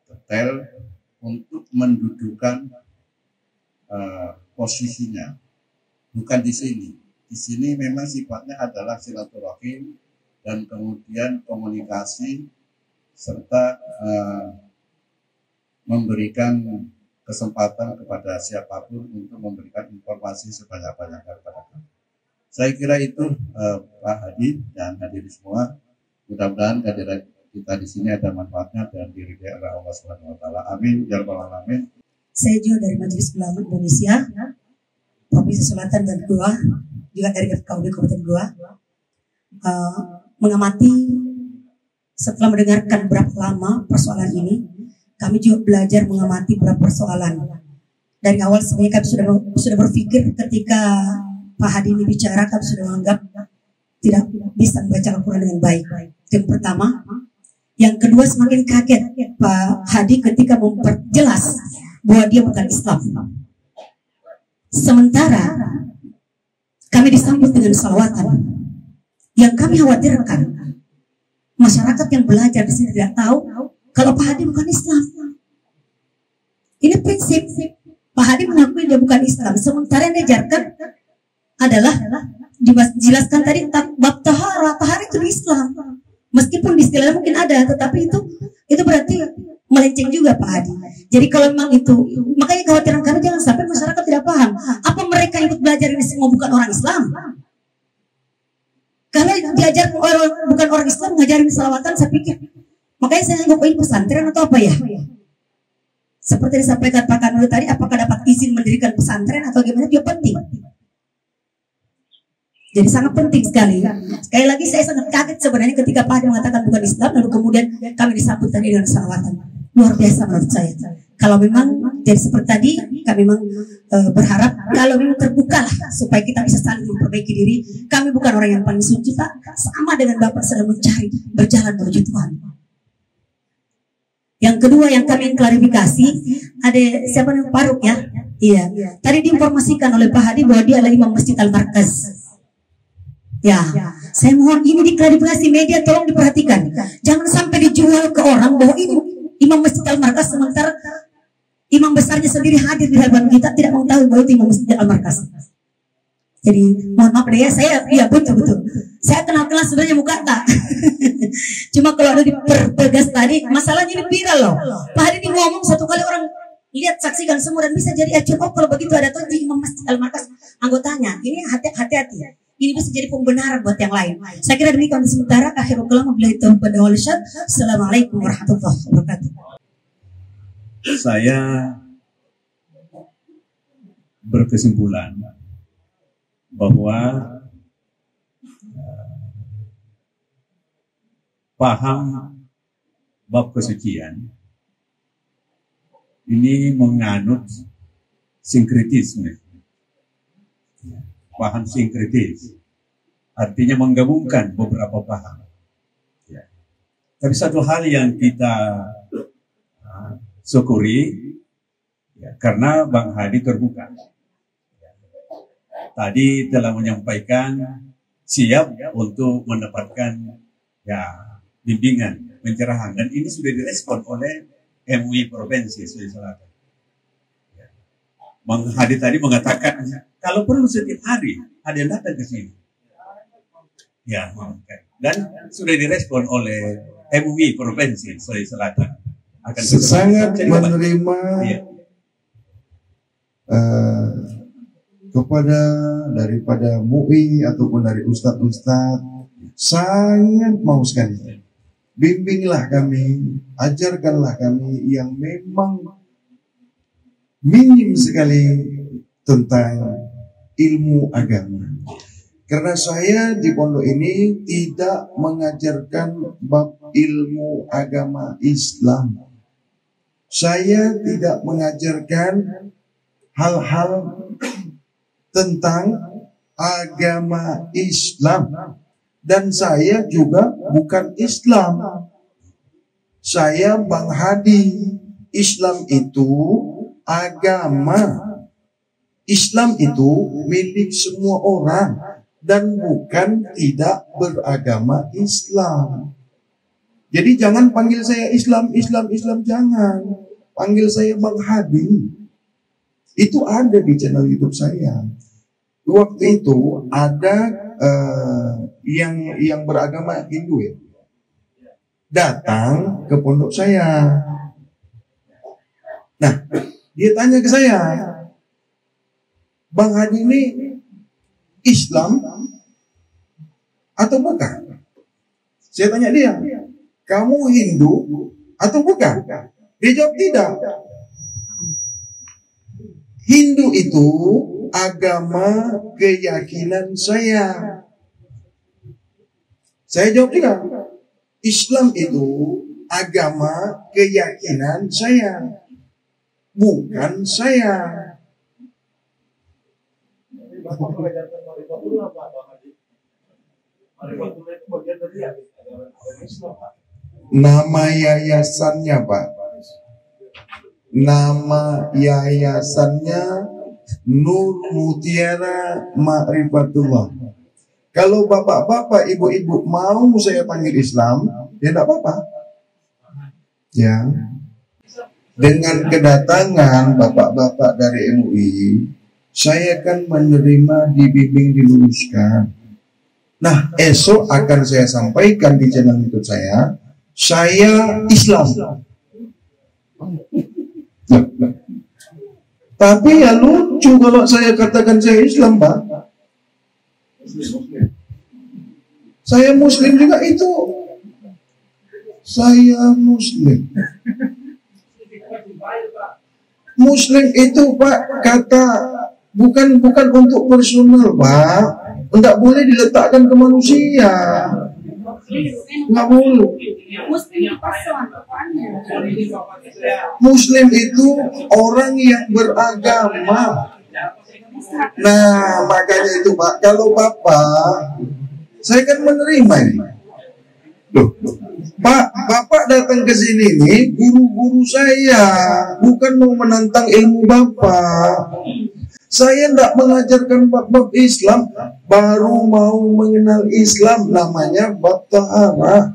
Speaker 6: detail untuk mendudukan posisinya. Bukan di sini. Di sini memang sifatnya adalah silaturahim dan kemudian komunikasi, serta memberikan kesempatan kepada siapapun untuk memberikan informasi sebanyak-banyaknya kepada kami. Saya kira itu Pak Hadi dan hadirin semua. Mudah-mudahan kehadiran kita di sini ada manfaatnya dan diridhai oleh Allah Subhanahu wa taala. Amin ya rabbal alamin.
Speaker 7: Saya juga dari Majelis Ulama Indonesia, Provinsi Selatan dan Goa, juga dari FKUB Kabupaten Goa, mengamati. Setelah mendengarkan berapa lama persoalan ini, kami juga belajar mengamati berapa persoalan. Dari awal sebenarnya kami sudah berpikir ketika Pak Hadi ini bicara, kami sudah menganggap tidak bisa membaca Al-Quran dengan baik. Yang pertama. Yang kedua, semakin kaget Pak Hadi ketika memperjelas bahwa dia bukan Islam. Sementara kami disambut dengan salawatan. Yang kami khawatirkan, masyarakat yang belajar di sini tidak tahu kalau Pak Hadi bukan Islam. Ini prinsip. Pak Hadi mengakui dia bukan Islam. Sementara yang diajarkan adalah dijelaskan tadi tentang bab tahara. Tahara itu Islam. Meskipun di istilahnya mungkin ada, tetapi itu berarti melenceng juga Pak Hadi. Jadi kalau memang itu, makanya kekhawatiran kami jangan sampai masyarakat tidak paham. Apa mereka ikut belajar ini semua bukan orang Islam? Karena diajar bukan orang Islam ngajarin salawatan, saya pikir. Makanya saya anggap ini pesantren atau apa ya? Seperti disampaikan Pak Kanul tadi, apakah dapat izin mendirikan pesantren atau gimana, juga penting. Jadi sangat penting sekali. Sekali lagi saya sangat kaget sebenarnya ketika Pak Hadi mengatakan bukan Islam, lalu kemudian kami disambut tadi dengan salawatan. Luar biasa menurut saya. Kalau memang jadi seperti tadi, kami memang berharap kalau memang terbuka lah supaya kita bisa saling memperbaiki diri. Kami bukan orang yang paling suci, Pak. Sama dengan Bapak sedang mencari berjalan menuju Tuhan. Yang kedua yang kami klarifikasi, ada siapa namanya Faruk ya? Iya. Tadi diinformasikan oleh Pak Hadi bahwa dia adalah imam Masjid Al-Markaz. Ya, saya mohon ini diklarifikasi, media tolong diperhatikan. Jangan sampai dijual ke orang bahwa ini imam Masjid Al-Markaz sementara imam besarnya sendiri hadir di hadapan kita tidak mengetahui bahwa itu imam Masjid Al-Markaz. Jadi mohon maaf deh ya, saya iya betul. Saya kenal sebenarnya muka tak. Cuma kalau ada dipertegas tadi, masalahnya ini viral loh. Pak Hadi ini ngomong satu kali orang lihat, saksikan semua dan bisa jadi acuan. Oh kalau begitu ada tuh di imam Masjid Al-Markaz anggotanya. Ini hati-hati. Ini bisa jadi pembenaran buat yang lain. Saya kira demikian sementara. Akhirul kalam wabillahi taufiq wal hidayah. Assalamualaikum warahmatullahi wabarakatuh.
Speaker 5: Saya berkesimpulan bahwa paham bab kesucian ini menganut sinkretisme. Paham sinkretis artinya menggabungkan beberapa paham. Ya. Tapi satu hal yang kita syukuri ya, karena Bang Hadi terbuka. Tadi telah menyampaikan siap untuk mendapatkan ya bimbingan, pencerahan, dan ini sudah direspon oleh MUI Provinsi Sulawesi Selatan. Bang Hadi tadi mengatakan kalau perlu setiap hari ada yang datang ke sini. Ya, dan sudah direspon oleh MUI Provinsi Sulawesi Selatan. Akan
Speaker 1: sangat menerima ya. Kepada daripada MUI ataupun dari ustadz-ustadz, sangat mau sekali. Bimbinglah kami, ajarkanlah kami yang memang minim sekali tentang ilmu agama. Karena saya di pondok ini tidak mengajarkan bab ilmu agama Islam. Saya tidak mengajarkan hal-hal tentang agama Islam. Dan saya juga bukan Islam. Saya Bang Hadi. Islam itu agama. Islam itu milik semua orang dan bukan tidak beragama Islam. Jadi jangan panggil saya Islam, jangan. Panggil saya Bang Hadi. Itu ada di channel YouTube saya. Waktu itu ada yang beragama Hindu ya, datang ke pondok saya. Nah, dia tanya ke saya, Bang Hadi ini Islam atau bukan? Saya tanya dia, kamu Hindu atau bukan? Dia jawab tidak. Hindu itu agama keyakinan saya. Saya jawab juga, Islam itu agama keyakinan saya, bukan saya. Nama yayasannya Pak, nama yayasannya Nur Mutiara Ma'rifatullah. Kalau bapak-bapak, ibu-ibu mau saya panggil Islam, ya tidak apa-apa. Ya, dengan kedatangan bapak-bapak dari MUI, saya akan menerima, dibimbing, diluruskan. Nah, esok akan saya sampaikan di channel YouTube saya Islam. Tapi ya lucu kalau saya katakan saya Islam, Pak. Saya Muslim juga itu. Saya Muslim. Muslim itu Pak, kata bukan untuk personal Pak, tidak boleh diletakkan ke manusia, nggak boleh. Muslim itu orang yang beragama. Nah makanya itu Pak, kalau Bapak, saya kan menerima ini. Loh, Pak, Bapak datang ke sini nih, guru-guru saya, bukan mau menantang ilmu Bapak. Saya tidak mengajarkan bab-bab Islam, baru mau mengenal Islam, namanya bab taharah.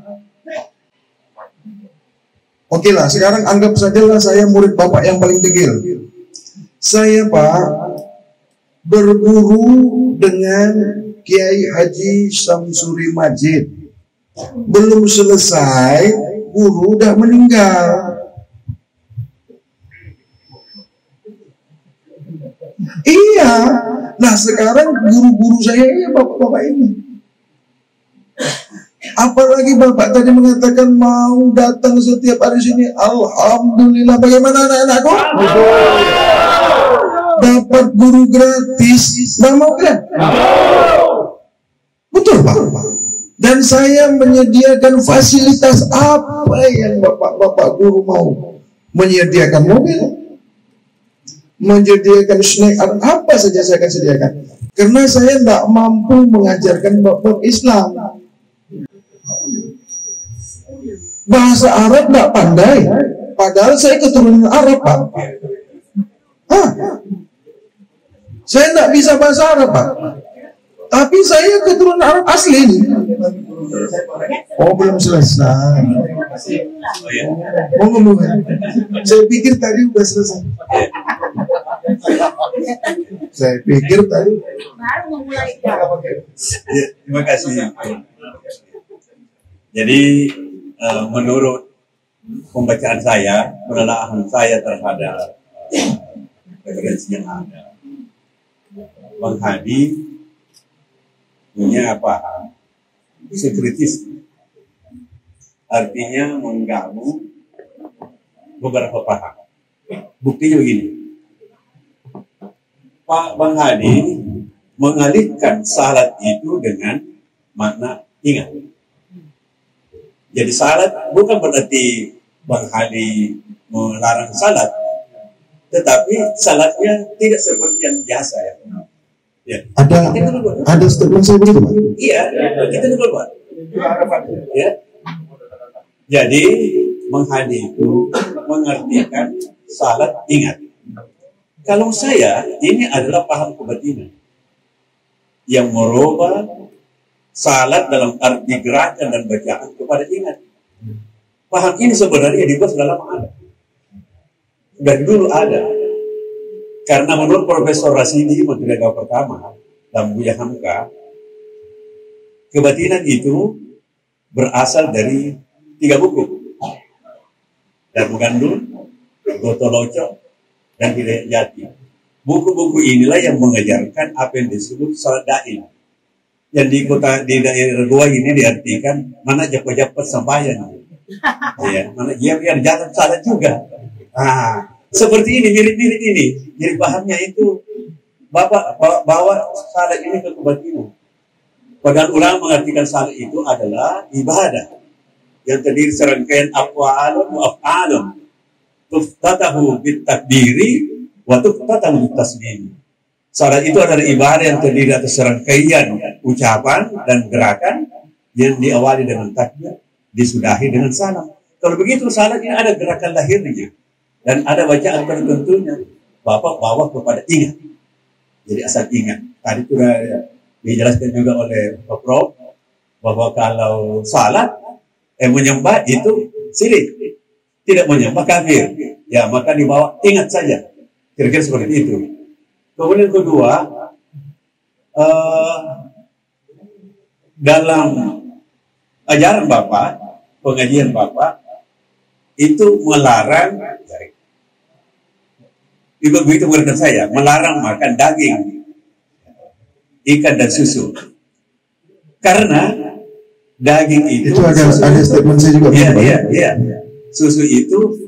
Speaker 1: Oke lah, sekarang anggap sajalah saya murid Bapak yang paling degil. Saya Pak, berguru dengan Kiai Haji Samsuri Majid. Belum selesai, guru udah meninggal. Iya, nah sekarang guru-guru saya ya bapak-bapak ini. Apalagi bapak tadi mengatakan mau datang setiap hari sini. Alhamdulillah, bagaimana anak-anakku? Dapat guru gratis, nggak mau kan? Betul Pak. Dan saya menyediakan fasilitas apa yang bapak-bapak guru mau. Menyediakan mobil, menyediakan snack, apa saja saya akan sediakan. Karena saya tidak mampu mengajarkan bab-bab Islam. Bahasa Arab tidak pandai, padahal saya keturunan Arab Pak. Saya tidak bisa bahasa Arab Pak, tapi saya keturunan Arab asli ini. Oh belum selesai. Mau ngomong? Saya pikir tadi udah selesai. Saya pikir tadi.
Speaker 5: Terima kasih. Jadi menurut pembacaan saya, penelaahan saya terhadap referensi yang ada, Bang Hadi punya paham sekritis, artinya menggabung beberapa paham. Buktinya begini, Pak Bang Hadi mengalihkan salat itu dengan makna ingat. Jadi salat bukan berarti Bang Hadi melarang salat, tetapi salatnya tidak seperti yang biasa ya. Ya.
Speaker 1: Ada statement saya begitu Pak?
Speaker 5: Iya, kita dulu Pak. Ya. Jadi Bang Hadi itu mengartikan salat ingat. Kalau saya, ini adalah paham kebatinan yang merubah salat dalam arti gerakan dan bacaan kepada ingat. Paham ini sebenarnya dibuat dalam ada. Dari dulu ada. Karena menurut Profesor Rasidi, Menteri Agama pertama, dan Buya Hamka, kebatinan itu berasal dari 3 buku. Darmu Gandul, Gotoloco, dan Hidayat Jati. Buku-buku inilah yang mengajarkan apa yang disebut salat daim. Yang di daerah Goa ini diartikan mana japat-japat sembahyang. Ya, mana dia biar jatuh salat juga. Seperti ini, mirip-mirip ini. Jadi pahamnya itu Bapak bawa salat ini ke kebatinan. Padahal ulama mengartikan salat itu adalah ibadah yang terdiri serangkaian aqwalun wa af'alun tuftatahu bitakbiri wa tuftatahu bitaslim. Salat itu adalah ibadah yang terdiri atas serangkaian ucapan dan gerakan yang diawali dengan takbir, disudahi dengan salam. Kalau begitu salat ini ada gerakan lahirnya dan ada bacaan tertentunya. Bapak bawa kepada ingat. Jadi asal ingat. Tadi sudah dijelaskan juga oleh Pak Prof bahwa kalau salat menyembah itu syirik, tidak menyembah kafir. Ya maka dibawa ingat saja. Kira-kira seperti itu. Kemudian kedua, dalam ajaran Bapak, pengajian Bapak itu melarang, begitu menurut saya, melarang makan daging, ikan dan susu. Karena daging itu
Speaker 1: ada statement saya juga.
Speaker 5: Iya. Susu itu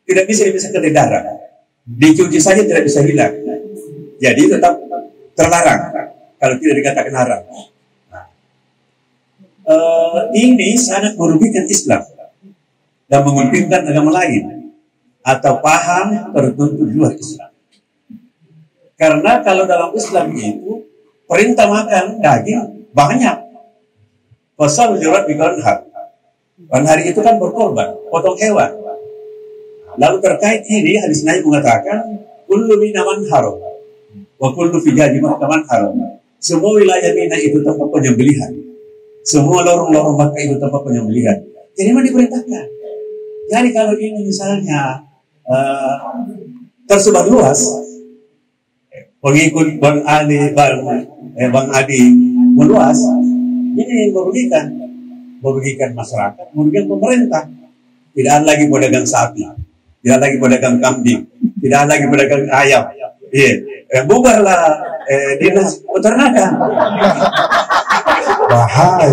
Speaker 5: tidak bisa dipisahkan dari darah. Dicuci saja tidak bisa hilang. Jadi tetap terlarang kalau tidak dikatakan haram. Ini sangat merugikan Islam dan menguntungkan agama lain atau paham tertentu di luar Islam. Karena kalau dalam Islam itu perintah makan daging banyak. Pasal jurat di wanhar. Wanhar itu kan berkorban, potong hewan. Lalu terkait ini hadis Nabi mengatakan, kullu mina manhar wa kullu fi jadi manhar. Semua wilayah Mina itu tempat penyembelihan. Semua lorong-lorong Makkah itu tempat penyembelihan. Jadi memang diperintahkan. Jadi kalau ini misalnya tersebar luas, pengikut Bang Adi meluas, ini merugikan masyarakat, merugikan pemerintah. Tidak ada lagi pedagang sapi, tidak ada lagi pedagang kambing, tidak ada lagi pedagang ayam. Bubarlah dinas peternakan.
Speaker 1: Bahaya.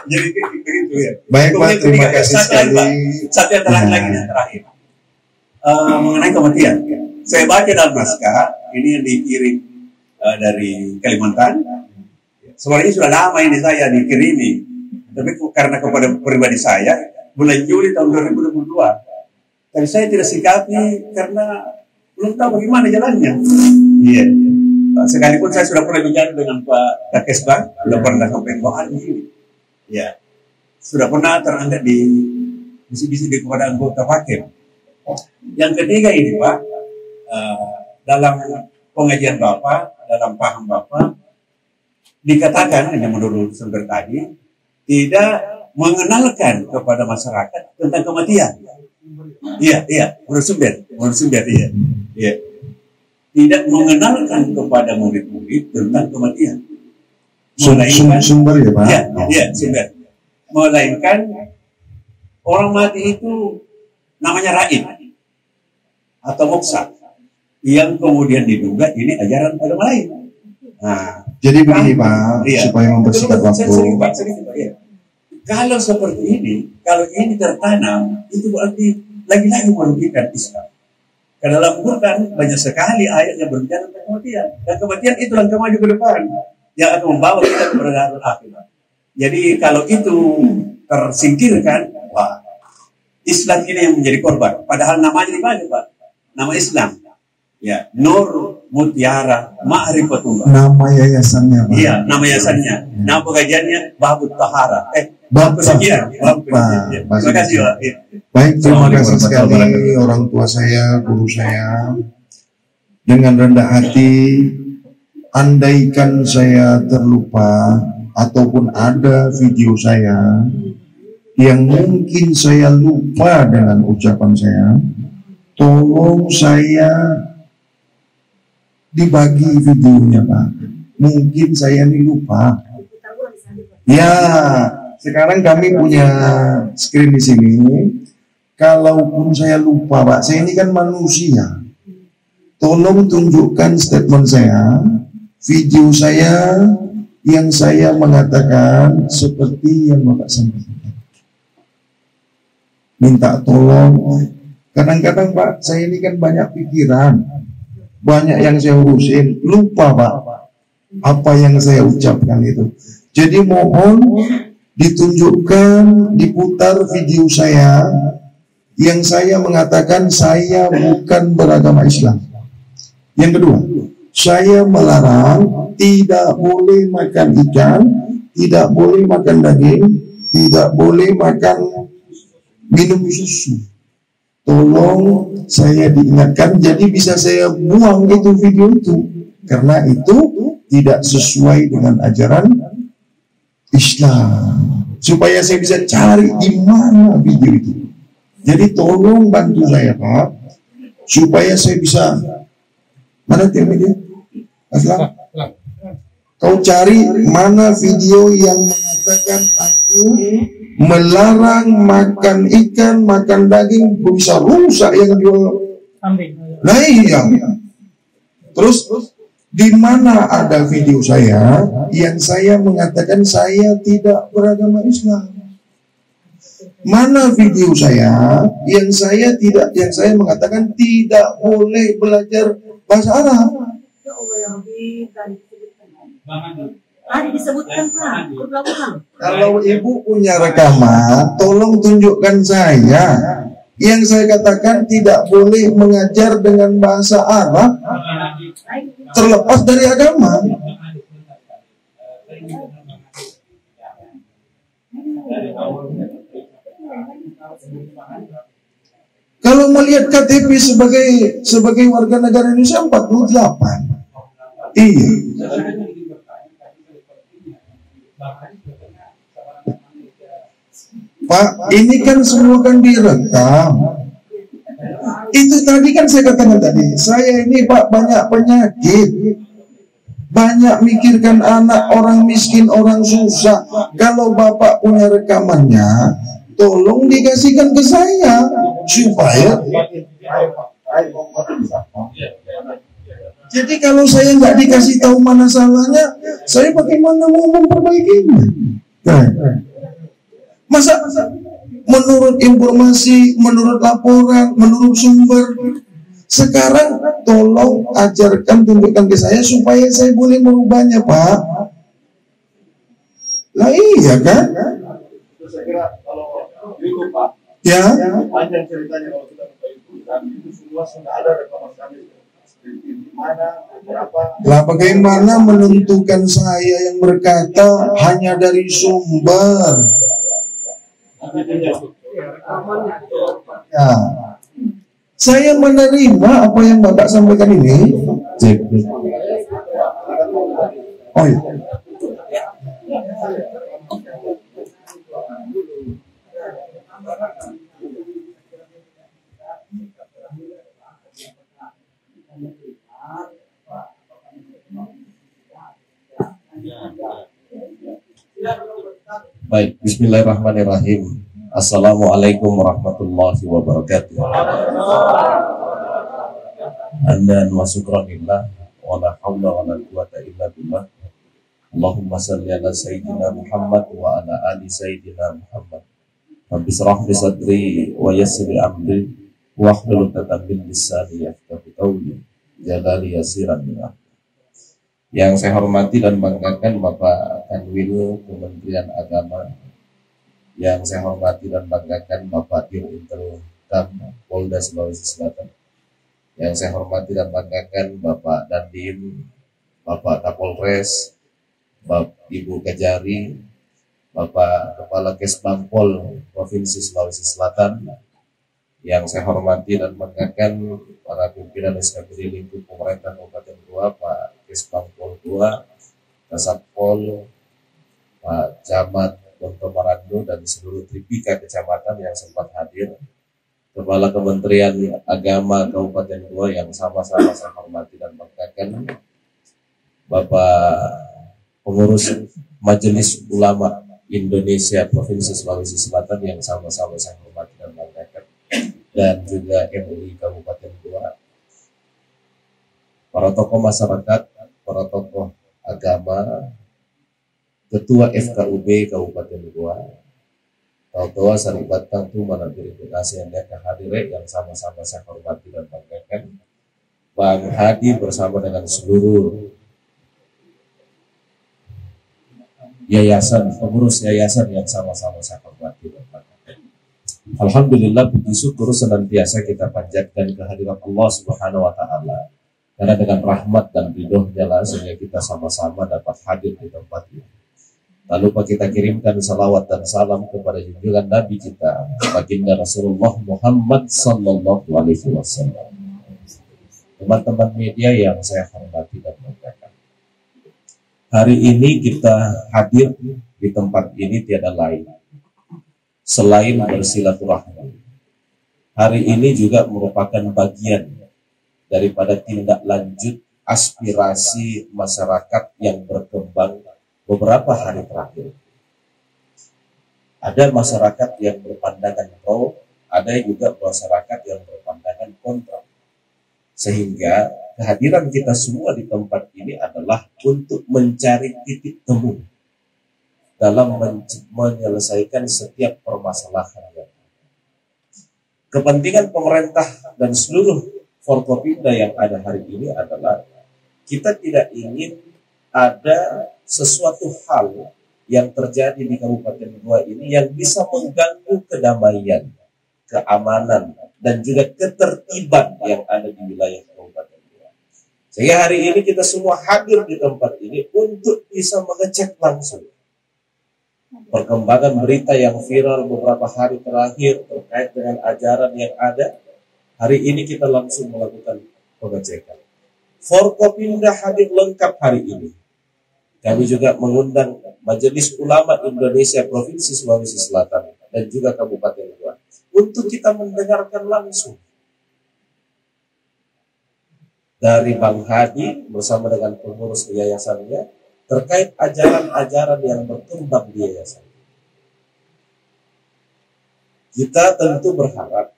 Speaker 5: Jadi begitu ya.
Speaker 1: Baik Pak, terima kasih sekali.
Speaker 5: Satu yang terakhir. Mengenai kematian, saya baca dalam naskah ini yang dikirim dari Kalimantan. Sebenarnya sudah lama ini saya dikirimi, tapi karena kepada pribadi saya bulan Juli tahun 2022, tapi saya tidak sikapi karena belum tahu bagaimana jalannya. Iya. Sekalipun saya sudah pernah bicara dengan Pak Kakesbang, sudah pernah sampai bahkan ini. Ya, sudah pernah terangkat di misi-misi kepada anggota Pakem. Yang ketiga ini Pak, dalam pengajian Bapak, dalam paham Bapak, dikatakan, hanya menurut sumber tadi, tidak mengenalkan kepada masyarakat tentang kematian. Iya, menurut sumber, iya. Tidak mengenalkan kepada murid-murid tentang kematian.
Speaker 1: Sumber ya Pak?
Speaker 5: Iya, sumber. Melainkan orang mati itu namanya raib atau moksa yang kemudian diduga ini ajaran agama lain. Nah,
Speaker 1: jadi begini Pak, supaya membersihkan waktu.
Speaker 5: Sedikit. Kalau seperti ini, kalau ini tertanam, itu berarti lagi-lagi merugikan Islam. Karena dalam Quran banyak sekali ayat yang berbicara tentang kematian, dan kematian itu langkah maju ke depan yang akan membawa kita kepada darul akhirat. Jadi kalau itu tersingkirkan, wah, Islam ini yang menjadi korban. Padahal namanya dibaca Pak, nama Islam. Ya, Nur Mutiara Ma'rifatullah.
Speaker 1: Nama yayasannya Pak.
Speaker 5: Iya, nama yayasannya. Nama pengajiannya Babut Tahara.
Speaker 1: Bab
Speaker 5: Terima kasih Pak.
Speaker 1: Baik, terima kasih sekali orang tua saya, guru saya. Dengan rendah hati, andaikan saya terlupa ataupun ada video saya yang mungkin saya lupa dengan ucapan saya, tolong saya dibagi videonya Pak. Mungkin saya ini lupa. Ya, sekarang kami punya screen di sini. Kalaupun saya lupa Pak, saya ini kan manusia. Tolong tunjukkan statement saya, video saya yang saya mengatakan seperti yang Bapak sampaikan. Minta tolong. Kadang-kadang Pak, saya ini kan banyak pikiran, banyak yang saya urusin, lupa Pak apa yang saya ucapkan itu. Jadi mohon ditunjukkan, diputar video saya yang saya mengatakan saya bukan beragama Islam. Yang kedua, saya melarang tidak boleh makan ikan, tidak boleh makan daging, tidak boleh makan minum susu. Tolong saya diingatkan, jadi bisa saya buang itu video itu, karena itu tidak sesuai dengan ajaran Islam. Supaya saya bisa cari di mana video itu. Jadi tolong bantu saya Pak, supaya saya bisa. Mana tim ini? Aslam? Kau cari mana video yang mengatakan aku melarang makan ikan, makan daging, bisa rusak yang jual kambing. Nah iya. Terus di mana ada video saya yang saya mengatakan saya tidak beragama Islam? Mana video saya yang saya mengatakan tidak boleh belajar bahasa Arab?
Speaker 7: Ya Allah ya Rabbi, tadi disebutkan Pak, berulang-ulang.
Speaker 1: Kalau ibu punya rekaman, tolong tunjukkan saya. Yang saya katakan tidak boleh mengajar dengan bahasa Arab terlepas dari agama. Kalau melihat KTP sebagai warga negara Indonesia 48. Iya. Pak, ini kan semua kan direkam. Itu tadi kan saya katakan tadi, saya ini Pak banyak penyakit. Banyak mikirkan anak, orang miskin, orang susah. Kalau Bapak punya rekamannya, tolong dikasihkan ke saya supaya. Jadi kalau saya nggak dikasih tahu mana salahnya, saya bagaimana mau memperbaikinya? Masa menurut informasi, menurut laporan, menurut sumber. Sekarang tolong ajarkan, tunjukkan ke saya supaya saya boleh merubahnya, Pak. Lah iya kan?
Speaker 8: Saya kira kalau itu Pak,
Speaker 1: Ya.
Speaker 8: panjang ceritanya kalau kita buka itu, dan itu semua sudah ada rekaman kami. Di mana, berapa.
Speaker 1: Lah bagaimana menentukan saya yang berkata hanya dari sumber? Ya. Saya menerima apa yang Bapak sampaikan ini. Oh iya.
Speaker 9: Baik, bismillahirrahmanirrahim. Assalamualaikum warahmatullahi wabarakatuh. Andan wa syukranillah wa la hawla wa la quwata illa billah. Allahumma salli ala sayyidina Muhammad wa ala ali sayyidina Muhammad. Rabbi shrah li sadri wa yassir li amri wa hlul 'uqdatam min lisani yafqahu qawli. Jalali yasiran minna. Yang saya hormati dan banggakan Bapak Kanwil Kementerian Agama, yang saya hormati dan banggakan Bapak Dirintelkam Polda Sulawesi Selatan, yang saya hormati dan banggakan Bapak Dandim, Bapak Kapolres, Bapak Ibu Kejari, Bapak Kepala Kesbangpol Provinsi Sulawesi Selatan, yang saya hormati dan banggakan para pimpinan SKPD lingkup pemerintah Kabupaten Goa, Pak Kesbangpol Goa, Kasatpol, Pak Camat Bonto Marando, dan seluruh Tripika kecamatan yang sempat hadir, Kepala Kementerian Agama Kabupaten Goa yang sama-sama saya hormati dan banggakan, Bapak Pengurus Majelis Ulama Indonesia Provinsi Sulawesi Selatan yang sama-sama saya hormati dan banggakan, dan juga MUI Kabupaten Goa, para tokoh masyarakat, para tokoh agama, Ketua FKUB Kabupaten Goa, Tau-Tawa Saribatang tu manabirifikasi yang kehadiran yang sama-sama saya hormati dan banggakan, Bang Hadi bersama dengan seluruh yayasan, pengurus yayasan yang sama-sama saya hormati dan banggakan. Alhamdulillah, puji syukur senantiasa kita panjatkan kehadiran Allah Subhanahu wa Ta'ala, karena dengan rahmat dan ridhonya lah sehingga kita sama-sama dapat hadir di tempat ini. Lalu kita kirimkan salawat dan salam kepada junjungan Nabi kita, baginda Rasulullah Muhammad Sallallahu Alaihi Wasallam. Teman-teman media yang saya hormati dan banggakan, hari ini kita hadir di tempat ini tiada lain selain bersilaturahmi. Hari ini juga merupakan bagian daripada tindak lanjut aspirasi masyarakat yang berkembang beberapa hari terakhir. Ada masyarakat yang berpandangan pro, ada juga masyarakat yang berpandangan kontra. Sehingga kehadiran kita semua di tempat ini adalah untuk mencari titik temu dalam menyelesaikan setiap permasalahan. Kepentingan pemerintah dan seluruh Forkopimda yang ada hari ini adalah kita tidak ingin ada sesuatu hal yang terjadi di Kabupaten Goa ini yang bisa mengganggu kedamaian, keamanan, dan juga ketertiban yang ada di wilayah Kabupaten Goa. Sehingga hari ini kita semua hadir di tempat ini untuk bisa mengecek langsung perkembangan berita yang viral beberapa hari terakhir terkait dengan ajaran yang ada. Hari ini kita langsung melakukan pengecekan. Forkopimda hadir lengkap hari ini. Kami juga mengundang Majelis Ulama Indonesia Provinsi Sulawesi Selatan dan juga Kabupaten Goa untuk kita mendengarkan langsung dari Bang Hadi bersama dengan pengurus yayasannya terkait ajaran-ajaran yang berkembang di yayasan. Kita tentu berharap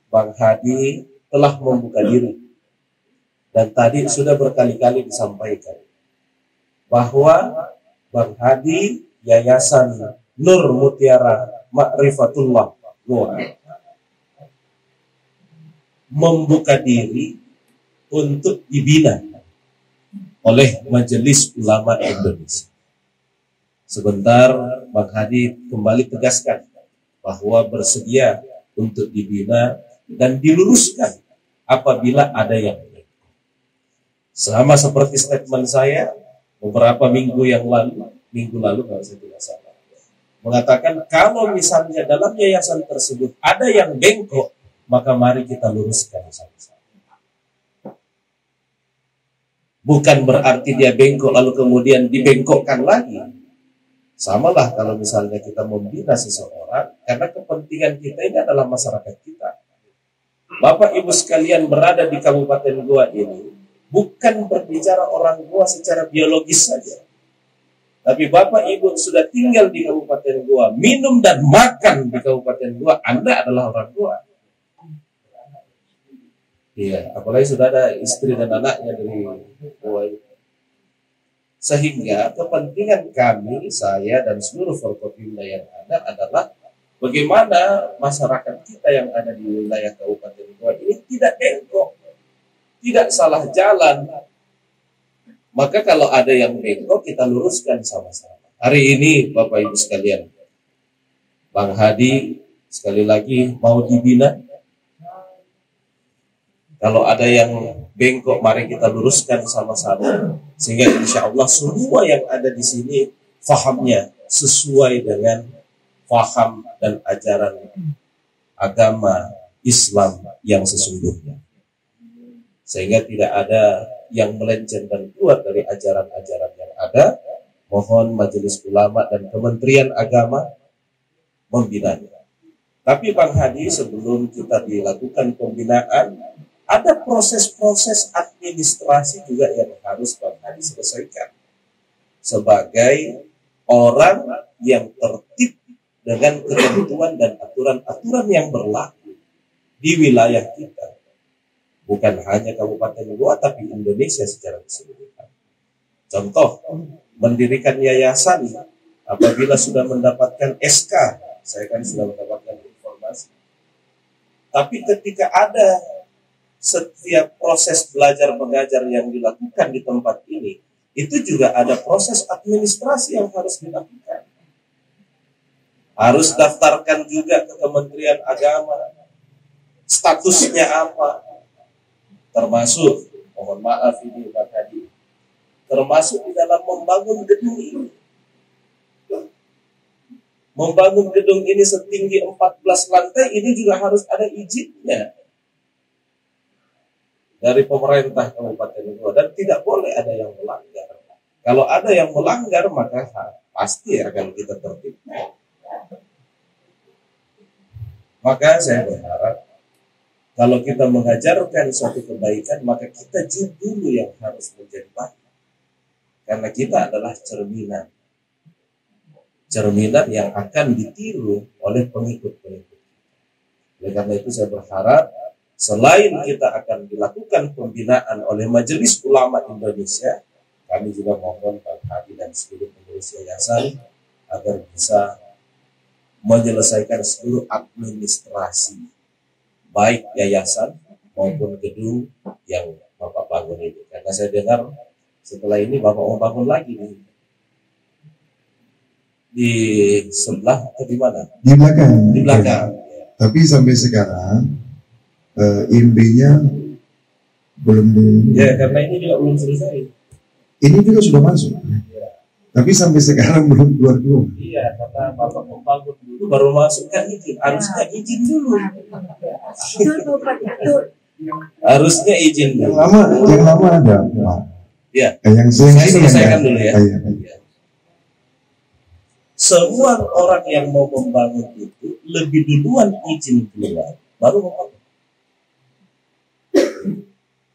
Speaker 9: Bang Hadi telah membuka diri dan tadi sudah berkali-kali disampaikan bahwa Bang Hadi Yayasan Nur Mutiara Ma'rifatullah Goa membuka diri untuk dibina oleh Majelis Ulama Indonesia. Sebentar Bang Hadi kembali tegaskan bahwa bersedia untuk dibina dan diluruskan apabila ada yang sama seperti statement saya beberapa minggu lalu kalau saya tidak salah, mengatakan kalau misalnya dalam yayasan tersebut ada yang bengkok, maka mari kita luruskan sama-sama. Bukan berarti dia bengkok lalu kemudian dibengkokkan lagi. Samalah kalau misalnya kita membina seseorang, karena kepentingan kita ini adalah masyarakat kita. Bapak Ibu sekalian berada di Kabupaten Goa ini bukan berbicara orang Goa secara biologis saja. Tapi Bapak Ibu sudah tinggal di Kabupaten Goa, minum dan makan di Kabupaten Goa, Anda adalah orang Goa. Iya, apalagi sudah ada istri dan anaknya dari Goa itu. Sehingga kepentingan kami, saya dan seluruh Forkopimda yang ada adalah bagaimana masyarakat kita yang ada di wilayah Kabupaten Goa ini tidak bengkok, tidak salah jalan. Maka kalau ada yang bengkok, kita luruskan sama-sama. Hari ini Bapak Ibu sekalian, Bang Hadi sekali lagi mau dibina. Kalau ada yang bengkok, mari kita luruskan sama-sama. Sehingga insya Allah semua yang ada di sini fahamnya sesuai dengan faham dan ajaran agama Islam yang sesungguhnya. Sehingga tidak ada yang melenceng dan keluar dari ajaran-ajaran yang ada. Mohon Majelis Ulama dan Kementerian Agama membinanya. Tapi Bang Hadi, sebelum kita dilakukan pembinaan, ada proses-proses administrasi juga yang harus Bang Hadi selesaikan sebagai orang yang tertib dengan ketentuan dan aturan-aturan yang berlaku di wilayah kita. Bukan hanya Kabupaten Goa, tapi Indonesia secara keseluruhan. Contoh, mendirikan yayasan apabila sudah mendapatkan SK, saya kan sudah mendapatkan informasi. Tapi ketika ada setiap proses belajar mengajar yang dilakukan di tempat ini, itu juga ada proses administrasi yang harus dilakukan. Harus daftarkan juga ke Kementerian Agama, statusnya apa, termasuk, mohon maaf ini Pak Hadi, termasuk di dalam membangun gedung ini. Membangun gedung ini setinggi 14 lantai, ini juga harus ada izinnya dari pemerintah Kabupaten Goa, dan tidak boleh ada yang melanggar. Kalau ada yang melanggar, maka pasti akan kita tertib. Maka saya berharap kalau kita mengajarkan suatu kebaikan, maka kita dulu yang harus menjadi baik. Karena kita adalah cerminan yang akan ditiru oleh pengikut-pengikut. Oleh karena itu saya berharap selain kita akan dilakukan pembinaan oleh Majelis Ulama Indonesia, kami juga mohon Bang Hadi dan seluruh pengurus yayasan agar bisa menyelesaikan seluruh administrasi baik yayasan maupun gedung yang Bapak bangun itu. Karena saya dengar setelah ini Bapak mau bangun lagi di sebelah atau di mana?
Speaker 1: Di belakang.
Speaker 9: Di belakang.
Speaker 1: Tapi sampai sekarang IMB-nya belum di.
Speaker 9: Ya, karena ini juga belum selesai.
Speaker 1: Ini juga sudah masuk. Ya. Tapi sampai sekarang belum keluar.
Speaker 9: Iya, karena Bapak membangun dulu baru masuk kan izin. Harusnya izin dulu. Harusnya izin dulu.
Speaker 1: Yang lama ada, Pak.
Speaker 9: Iya.
Speaker 1: Saya
Speaker 9: selesaikan dulu ya.
Speaker 1: Iya.
Speaker 9: Semua orang yang mau membangun itu lebih duluan izin keluar, baru membangun.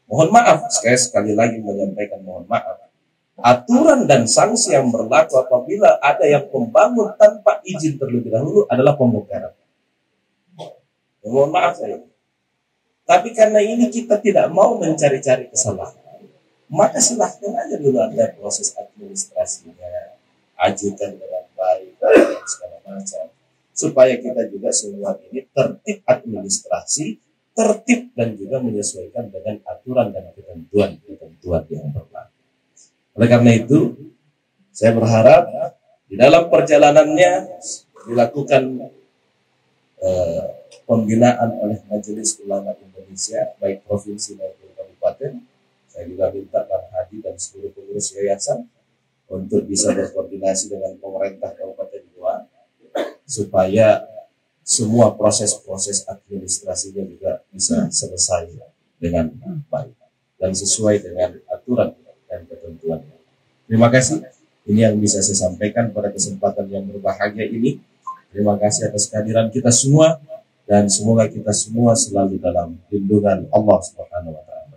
Speaker 9: Mohon maaf, saya sekali lagi menyampaikan mohon maaf. Aturan dan sanksi yang berlaku apabila ada yang membangun tanpa izin terlebih dahulu adalah pembongkaran. Mohon maaf saya. Tapi karena ini kita tidak mau mencari-cari kesalahan, maka silahkan aja dulu ada proses administrasinya, ajukan dengan baik dan segala macam, supaya kita juga semua ini tertib administrasi, tertib dan juga menyesuaikan dengan aturan dan ketentuan yang berlaku. Oleh karena itu, saya berharap di dalam perjalanannya dilakukan pembinaan oleh Majelis Ulama Indonesia, baik provinsi maupun kabupaten. Saya juga minta Bang Hadi dan seluruh pengurus yayasan untuk bisa berkoordinasi dengan pemerintah Kabupaten Goa, supaya semua proses-proses administrasinya juga bisa selesai dengan baik dan sesuai dengan aturan dan ketentuan. Terima kasih. Ini yang bisa saya sampaikan pada kesempatan yang berbahagia ini. Terima kasih atas kehadiran kita semua dan semoga kita semua selalu dalam lindungan Allah Subhanahu wa taala.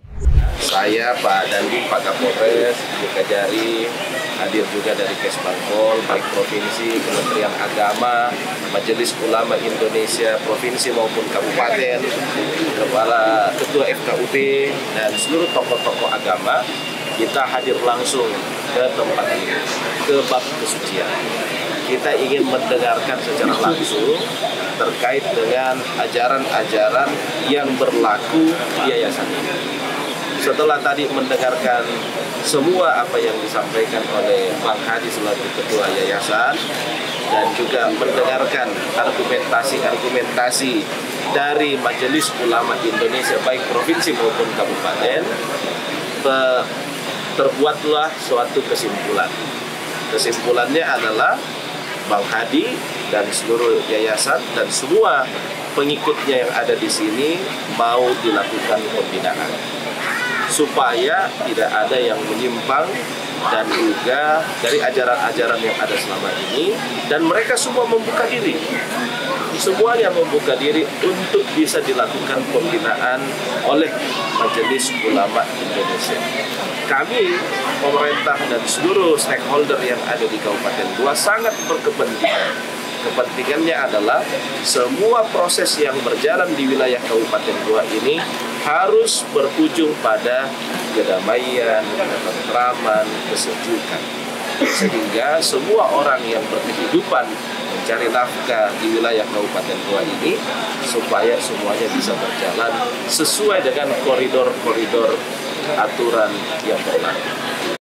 Speaker 10: Saya Pak Dandi, Pak Kapolres, Bu Kajari, hadir juga dari Kesbangpol, baik Provinsi, Kementerian Agama, Majelis Ulama Indonesia, Provinsi maupun Kabupaten, Kepala Ketua FKUP, dan seluruh tokoh-tokoh agama. Kita hadir langsung ke tempat ini, ke bab kesucian. Kita ingin mendengarkan secara langsung terkait dengan ajaran-ajaran yang berlaku di yayasan ini. Setelah tadi mendengarkan semua apa yang disampaikan oleh Bang Hadi selaku Ketua Yayasan dan juga mendengarkan argumentasi-argumentasi dari Majelis Ulama Indonesia baik provinsi maupun kabupaten, terbuatlah suatu kesimpulan. Kesimpulannya adalah Bang Hadi dan seluruh yayasan dan semua pengikutnya yang ada di sini mau dilakukan pembinaan supaya tidak ada yang menyimpang dan juga dari ajaran-ajaran yang ada selama ini, dan mereka semua membuka diri. Semuanya membuka diri untuk bisa dilakukan pembinaan oleh Majelis Ulama Indonesia. Kami, pemerintah dan seluruh stakeholder yang ada di Kabupaten Goa sangat berkepentingan. Kepentingannya adalah semua proses yang berjalan di wilayah Kabupaten Goa ini harus berujung pada kedamaian, ketentraman, kesejukan. Sehingga semua orang yang berkehidupan mencari nafkah di wilayah Kabupaten Goa ini supaya semuanya bisa berjalan sesuai dengan koridor-koridor aturan yang berlaku.